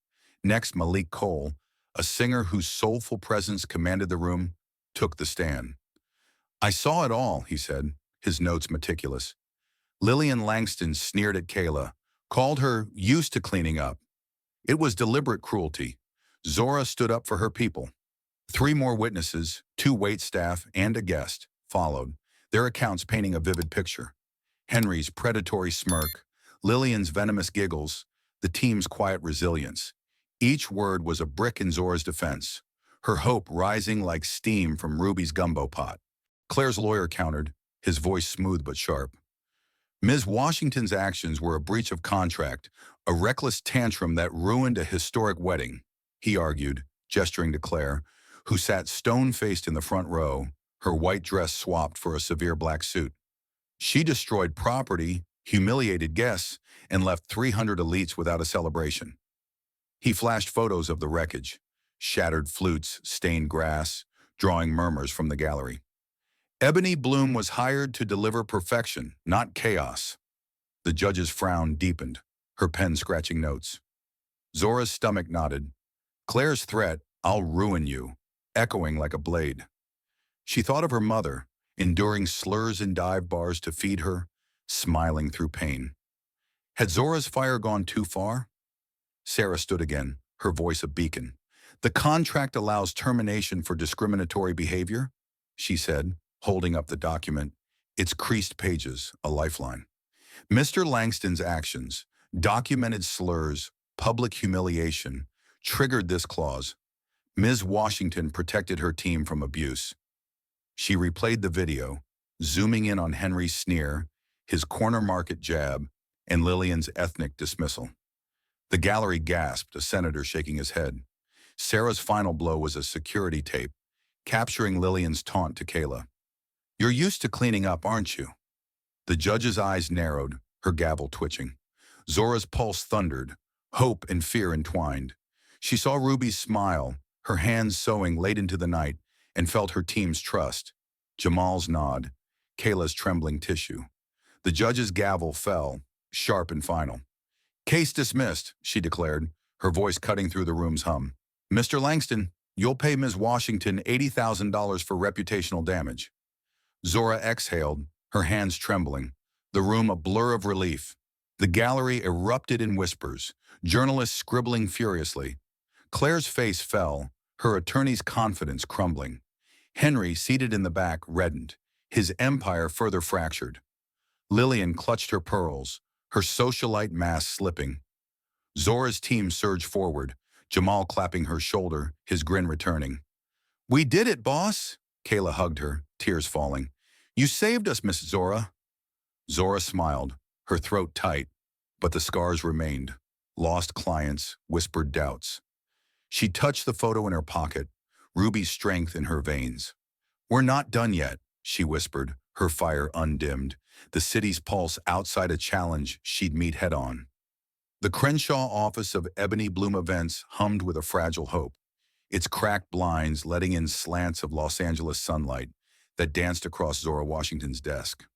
Next, Malik Cole, a singer whose soulful presence commanded the room, took the stand. "I saw it all," he said, his notes meticulous. Lillian Langston sneered at Kayla, called her used to cleaning up. It was deliberate cruelty. Zora stood up for her people. 3 more witnesses, 2 waitstaff, and a guest, followed, their accounts painting a vivid picture. Henry's predatory smirk, Lillian's venomous giggles, the team's quiet resilience. Each word was a brick in Zora's defense, her hope rising like steam from Ruby's gumbo pot. Claire's lawyer countered, his voice smooth but sharp. Ms. Washington's actions were a breach of contract, a reckless tantrum that ruined a historic wedding, he argued, gesturing to Claire, who sat stone-faced in the front row, her white dress swapped for a severe black suit. She destroyed property, humiliated guests, and left 300 elites without a celebration. He flashed photos of the wreckage, shattered flutes, stained grass, drawing murmurs from the gallery. Ebony Bloom was hired to deliver perfection, not chaos. The judge's frown deepened, her pen scratching notes. Zora's stomach knotted. Claire's threat, "I'll ruin you," echoing like a blade. She thought of her mother, enduring slurs in dive bars to feed her, smiling through pain. Had Zora's fire gone too far? Sarah stood again, her voice a beacon. "The contract allows termination for discriminatory behavior," she said, holding up the document, its creased pages a lifeline. Mr. Langston's actions, documented slurs, public humiliation, triggered this clause. Ms. Washington protected her team from abuse. She replayed the video, zooming in on Henry's sneer, his corner market jab, and Lillian's ethnic dismissal. The gallery gasped, a senator shaking his head. Sarah's final blow was a security tape, capturing Lillian's taunt to Kayla. "You're used to cleaning up, aren't you?" The judge's eyes narrowed, her gavel twitching. Zora's pulse thundered, hope and fear entwined. She saw Ruby's smile, her hands sewing late into the night, and felt her team's trust. Jamal's nod, Kayla's trembling tissue. The judge's gavel fell, sharp and final. "Case dismissed," she declared, her voice cutting through the room's hum. "Mr. Langston, you'll pay Ms. Washington $80,000 for reputational damage." Zora exhaled, her hands trembling, the room a blur of relief. The gallery erupted in whispers, journalists scribbling furiously. Claire's face fell, her attorney's confidence crumbling. Henry, seated in the back, reddened, his empire further fractured. Lillian clutched her pearls, her socialite mask slipping. Zora's team surged forward, Jamal clapping her shoulder, his grin returning. "We did it, boss!" Kayla hugged her, tears falling. "You saved us, Miss Zora." Zora smiled, her throat tight, but the scars remained. Lost clients, whispered doubts. She touched the photo in her pocket, Ruby's strength in her veins. "We're not done yet," she whispered, her fire undimmed, the city's pulse outside a challenge she'd meet head-on. The Crenshaw office of Ebony Bloom Events hummed with a fragile hope, its cracked blinds letting in slants of Los Angeles sunlight that danced across Zora Washington's desk.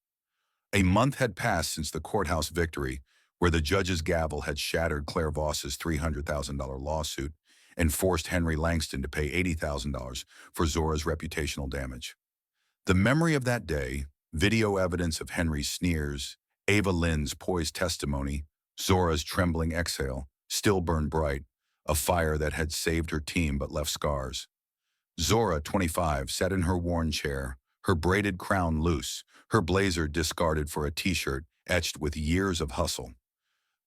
A month had passed since the courthouse victory, where the judge's gavel had shattered Claire Voss's $300,000 lawsuit and forced Henry Langston to pay $80,000 for Zora's reputational damage. The memory of that day, video evidence of Henry's sneers, Ava Lynn's poised testimony, Zora's trembling exhale, still burned bright, a fire that had saved her team but left scars. Zora, 25, sat in her worn chair, her braided crown loose, her blazer discarded for a t-shirt etched with years of hustle.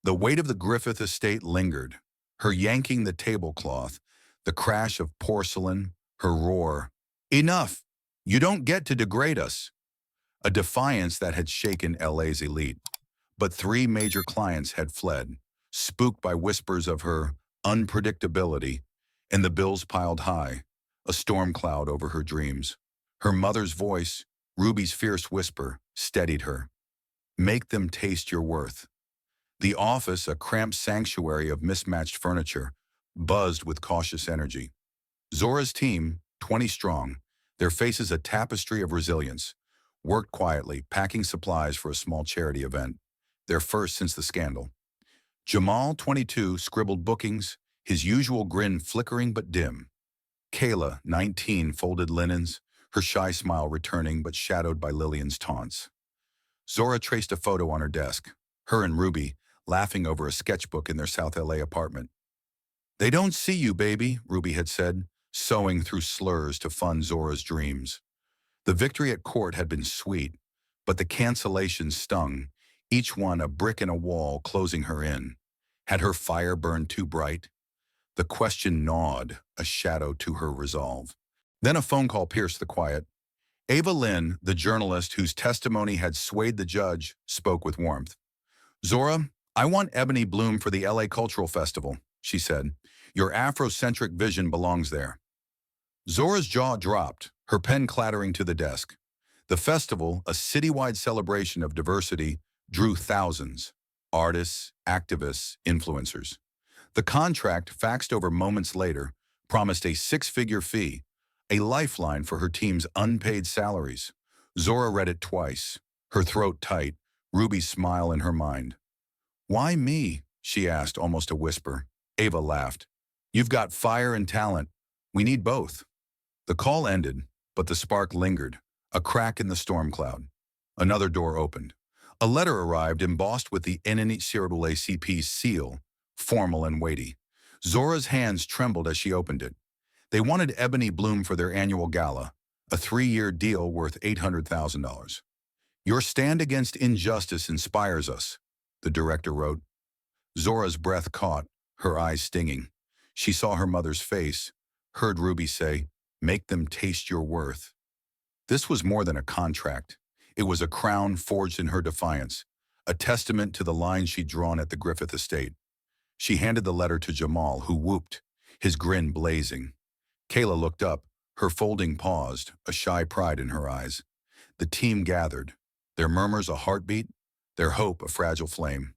The weight of the Griffith estate lingered, her yanking the tablecloth, the crash of porcelain, her roar, "Enough! You don't get to degrade us!" A defiance that had shaken LA's elite. But 3 major clients had fled, spooked by whispers of her unpredictability, and the bills piled high, a storm cloud over her dreams. Her mother's voice, Ruby's fierce whisper, steadied her. "Make them taste your worth." The office, a cramped sanctuary of mismatched furniture, buzzed with cautious energy. Zora's team, 20 strong, their faces a tapestry of resilience, worked quietly, packing supplies for a small charity event, their first since the scandal. Jamal, 22, scribbled bookings, his usual grin flickering but dim. Kayla, 19, folded linens, her shy smile returning but shadowed by Lillian's taunts. Zora traced a photo on her desk, her and Ruby, laughing over a sketchbook in their South LA apartment. "They don't see you, baby," Ruby had said, sewing through slurs to fund Zora's dreams. The victory at court had been sweet, but the cancellations stung, each one a brick in a wall closing her in. Had her fire burned too bright? The question gnawed, a shadow to her resolve. Then a phone call pierced the quiet. Ava Lynn, the journalist whose testimony had swayed the judge, spoke with warmth. "Zora, I want Ebony Bloom for the LA Cultural Festival," she said. "Your Afrocentric vision belongs there." Zora's jaw dropped, her pen clattering to the desk. The festival, a citywide celebration of diversity, drew thousands: artists, activists, influencers. The contract, faxed over moments later, promised a 6-figure fee, a lifeline for her team's unpaid salaries. Zora read it twice, her throat tight, Ruby's smile in her mind. "Why me?" she asked, almost a whisper. Ava laughed. You've got fire and talent. We need both. The call ended, but the spark lingered, a crack in the storm cloud. Another door opened. A letter arrived embossed with the NNCP's seal, formal and weighty. Zora's hands trembled as she opened it. They wanted Ebony Bloom for their annual gala, a 3-year deal worth $800,000. Your stand against injustice inspires us, the director wrote. Zora's breath caught, her eyes stinging. She saw her mother's face, heard Ruby say, "Make them taste your worth." This was more than a contract. It was a crown forged in her defiance, a testament to the line she'd drawn at the Griffith estate. She handed the letter to Jamal, who whooped, his grin blazing. Kayla looked up, her folding paused, a shy pride in her eyes. The team gathered, their murmurs a heartbeat, their hope a fragile flame.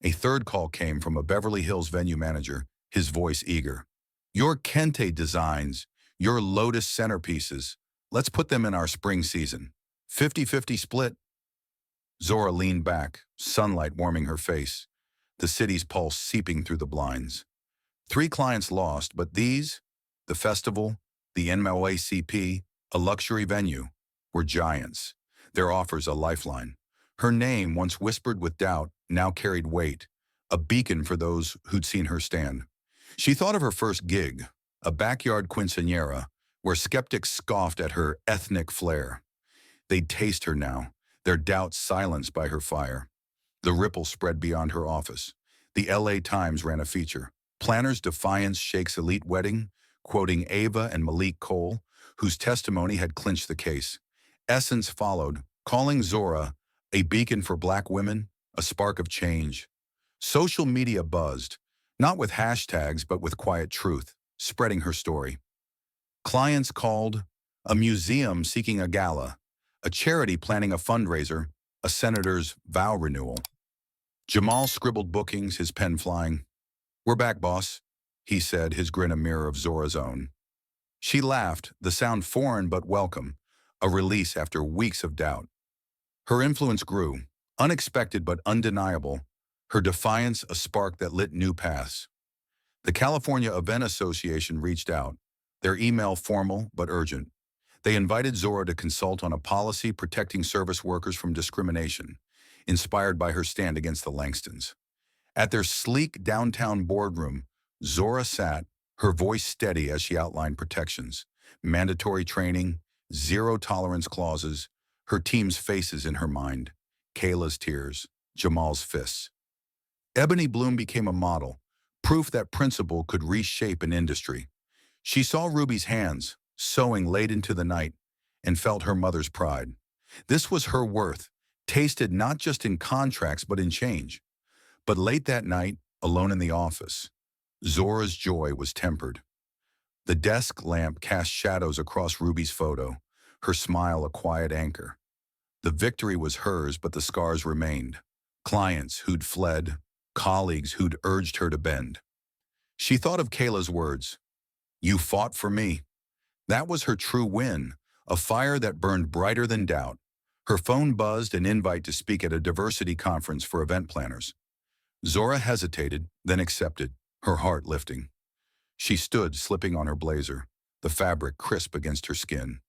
A third call came from a Beverly Hills venue manager, his voice eager. Your Kente designs, your Lotus centerpieces, let's put them in our spring season. 50-50 split. Zora leaned back, sunlight warming her face, the city's pulse seeping through the blinds. 3 clients lost, but these, the festival, the NMOACP, a luxury venue, were giants, their offers a lifeline. Her name, once whispered with doubt, now carried weight, a beacon for those who'd seen her stand. She thought of her first gig, a backyard quinceañera, where skeptics scoffed at her ethnic flair. They'd taste her now, their doubts silenced by her fire. The ripple spread beyond her office. The LA Times ran a feature. Planner's defiance shakes elite wedding, quoting Ava and Malik Cole, whose testimony had clinched the case. Essence followed, calling Zora a beacon for Black women, a spark of change. Social media buzzed, not with hashtags but with quiet truth, spreading her story. Clients called, a museum seeking a gala, a charity planning a fundraiser, a senator's vow renewal. Jamal scribbled bookings, his pen flying. "We're back, boss," he said, his grin a mirror of Zora's own. She laughed, the sound foreign but welcome, a release after weeks of doubt. Her influence grew, unexpected but undeniable, her defiance a spark that lit new paths. The California Event Association reached out, their email formal but urgent. They invited Zora to consult on a policy protecting service workers from discrimination, inspired by her stand against the Langstons. At their sleek downtown boardroom, Zora sat, her voice steady as she outlined protections, mandatory training, zero-tolerance clauses, her team's faces in her mind, Kayla's tears, Jamal's fists. Ebony Bloom became a model, proof that principle could reshape an industry. She saw Ruby's hands, sewing late into the night, and felt her mother's pride. This was her worth, tasted not just in contracts but in change. But late that night, alone in the office, Zora's joy was tempered. The desk lamp cast shadows across Ruby's photo, her smile a quiet anchor. The victory was hers, but the scars remained. Clients who'd fled, colleagues who'd urged her to bend. She thought of Kayla's words, "You fought for me." That was her true win, a fire that burned brighter than doubt. Her phone buzzed, an invite to speak at a diversity conference for event planners. Zora hesitated, then accepted, her heart lifting. She stood, slipping on her blazer, the fabric crisp against her skin.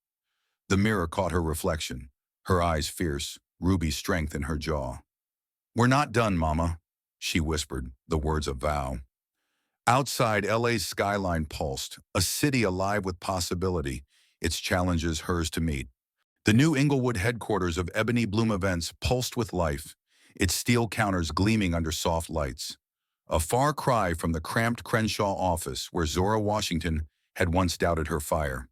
The mirror caught her reflection, her eyes fierce, Ruby's strength in her jaw. "We're not done, Mama," she whispered, the words of vow. Outside, LA's skyline pulsed, a city alive with possibility, its challenges hers to meet. The new Inglewood headquarters of Ebony Bloom Events pulsed with life, its steel counters gleaming under soft lights. A far cry from the cramped Crenshaw office where Zora Washington had once doubted her fire.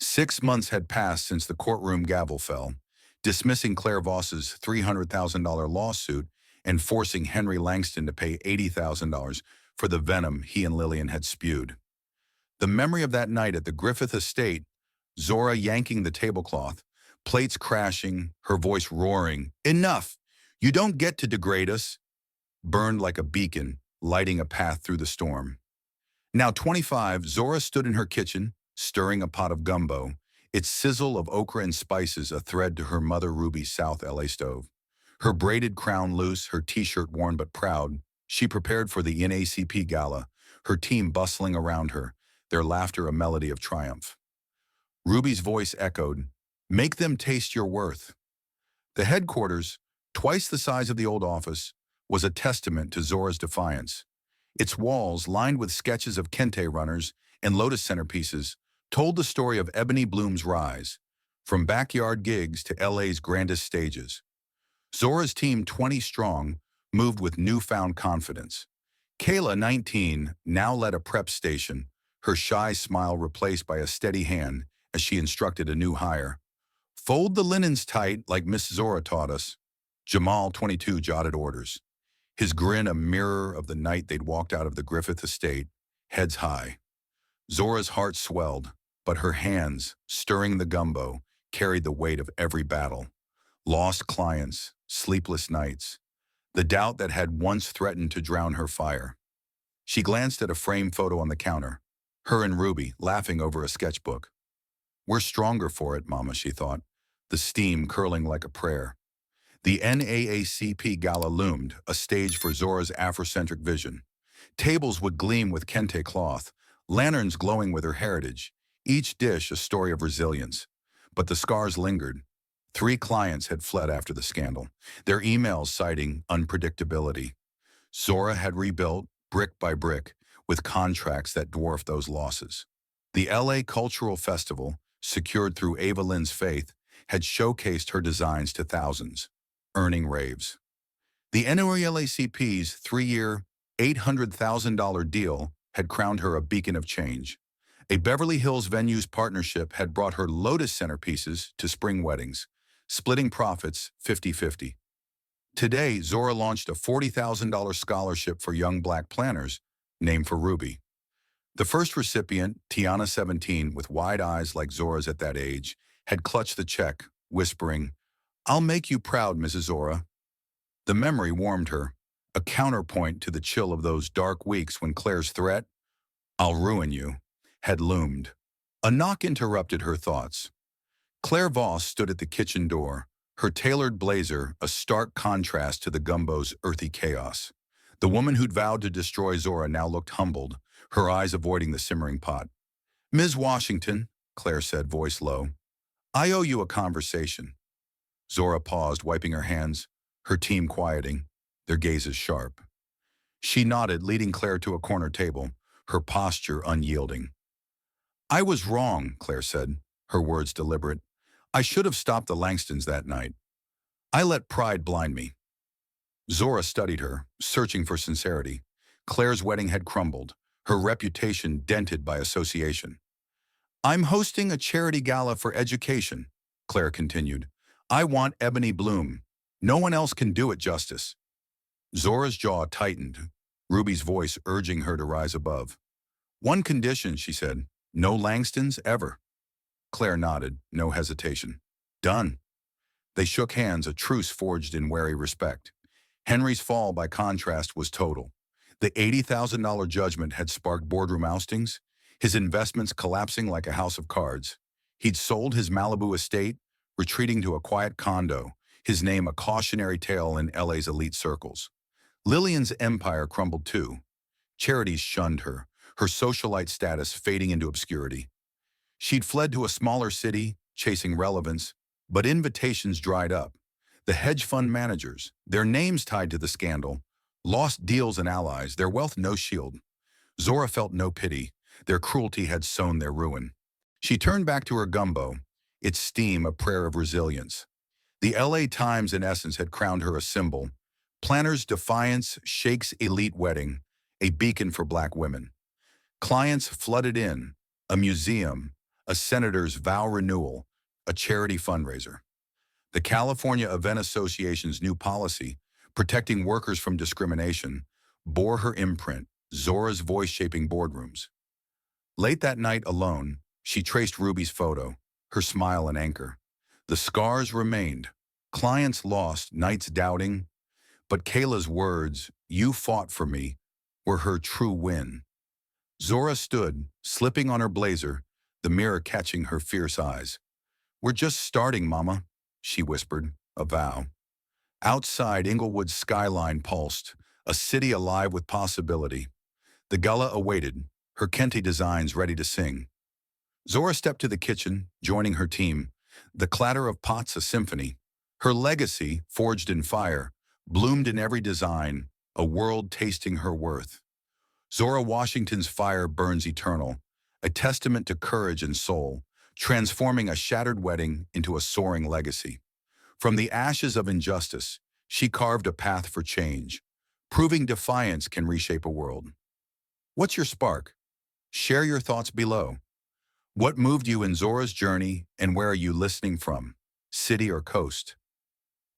6 months had passed since the courtroom gavel fell, dismissing Claire Voss's $300,000 lawsuit and forcing Henry Langston to pay $80,000 for the venom he and Lillian had spewed. The memory of that night at the Griffith estate, Zora yanking the tablecloth, plates crashing, her voice roaring, "Enough! You don't get to degrade us," burned like a beacon, lighting a path through the storm. Now 25, Zora stood in her kitchen, stirring a pot of gumbo, its sizzle of okra and spices a thread to her mother Ruby's South LA stove. Her braided crown loose, her t-shirt worn but proud, she prepared for the NACP gala, her team bustling around her, their laughter a melody of triumph. Ruby's voice echoed, "Make them taste your worth." The headquarters, twice the size of the old office, was a testament to Zora's defiance. Its walls, lined with sketches of kente runners and lotus centerpieces, told the story of Ebony Bloom's rise, from backyard gigs to LA's grandest stages. Zora's team, 20 strong, moved with newfound confidence. Kayla, 19, now led a prep station, her shy smile replaced by a steady hand as she instructed a new hire. "Fold the linens tight like Miss Zora taught us." Jamal, 22, jotted orders, his grin a mirror of the night they'd walked out of the Griffith estate, heads high. Zora's heart swelled, but her hands, stirring the gumbo, carried the weight of every battle. Lost clients, sleepless nights, the doubt that had once threatened to drown her fire. She glanced at a framed photo on the counter, her and Ruby laughing over a sketchbook. "We're stronger for it, Mama," she thought, the steam curling like a prayer. The NAACP Gala loomed, a stage for Zora's Afrocentric vision. Tables would gleam with kente cloth, lanterns glowing with her heritage, each dish a story of resilience. But the scars lingered. 3 clients had fled after the scandal, their emails citing unpredictability. Zora had rebuilt, brick by brick, with contracts that dwarfed those losses. The LA Cultural Festival, secured through Ava Lynn's faith, had showcased her designs to thousands, earning raves. The NAACP's 3-year, $800,000 deal had crowned her a beacon of change. A Beverly Hills venues partnership had brought her lotus centerpieces to spring weddings, splitting profits 50-50. Today, Zora launched a $40,000 scholarship for young Black planners, named for Ruby. The first recipient, Tiana, 17, with wide eyes like Zora's at that age, had clutched the check, whispering, "I'll make you proud, Mrs. Zora." The memory warmed her, a counterpoint to the chill of those dark weeks when Claire's threat, "I'll ruin you," had loomed. A knock interrupted her thoughts. Claire Voss stood at the kitchen door, her tailored blazer a stark contrast to the gumbo's earthy chaos. The woman who'd vowed to destroy Zora now looked humbled, her eyes avoiding the simmering pot. "Ms. Washington," Claire said, voice low, "I owe you a conversation." Zora paused, wiping her hands, her team quieting, their gazes sharp. She nodded, leading Claire to a corner table, her posture unyielding. "I was wrong," Claire said, her words deliberate. "I should have stopped the Langstons that night. I let pride blind me." Zora studied her, searching for sincerity. Claire's wedding had crumbled, her reputation dented by association. "I'm hosting a charity gala for education," Claire continued. "I want Ebony Bloom. No one else can do it justice." Zora's jaw tightened, Ruby's voice urging her to rise above. "One condition," she said, "no Langstons ever." Claire nodded, no hesitation. "Done." They shook hands, a truce forged in wary respect. Henry's fall, by contrast, was total. The $80,000 judgment had sparked boardroom oustings, his investments collapsing like a house of cards. He'd sold his Malibu estate, retreating to a quiet condo, his name a cautionary tale in LA's elite circles. Lillian's empire crumbled too. Charities shunned her, her socialite status fading into obscurity. She'd fled to a smaller city, chasing relevance, but invitations dried up. The hedge fund managers, their names tied to the scandal, lost deals and allies, their wealth no shield. Zora felt no pity. Their cruelty had sown their ruin. She turned back to her gumbo, its steam a prayer of resilience. The LA Times, in essence, had crowned her a symbol. Planner's defiance, Sheikh's elite wedding, a beacon for Black women. Clients flooded in, a museum, a senator's vow renewal, a charity fundraiser. The California Event Association's new policy, protecting workers from discrimination, bore her imprint, Zora's voice shaping boardrooms. Late that night, alone, she traced Ruby's photo, her smile an anchor. The scars remained, clients lost, nights doubting, but Kayla's words, "You fought for me," were her true win. Zora stood, slipping on her blazer, the mirror catching her fierce eyes. "We're just starting, Mama," she whispered, a vow. Outside, Inglewood's skyline pulsed, a city alive with possibility. The gala awaited, her kente designs ready to sing. Zora stepped to the kitchen, joining her team. The clatter of pots a symphony. Her legacy, forged in fire, bloomed in every design, a world tasting her worth. Zora Washington's fire burns eternal, a testament to courage and soul, transforming a shattered wedding into a soaring legacy. From the ashes of injustice, she carved a path for change, proving defiance can reshape a world. What's your spark? Share your thoughts below. What moved you in Zora's journey, and where are you listening from? City or coast?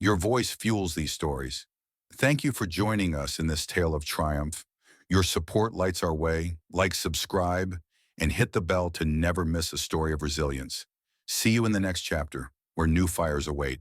Your voice fuels these stories. Thank you for joining us in this tale of triumph. Your support lights our way. Like, subscribe, and hit the bell to never miss a story of resilience. See you in the next chapter, where new fires await.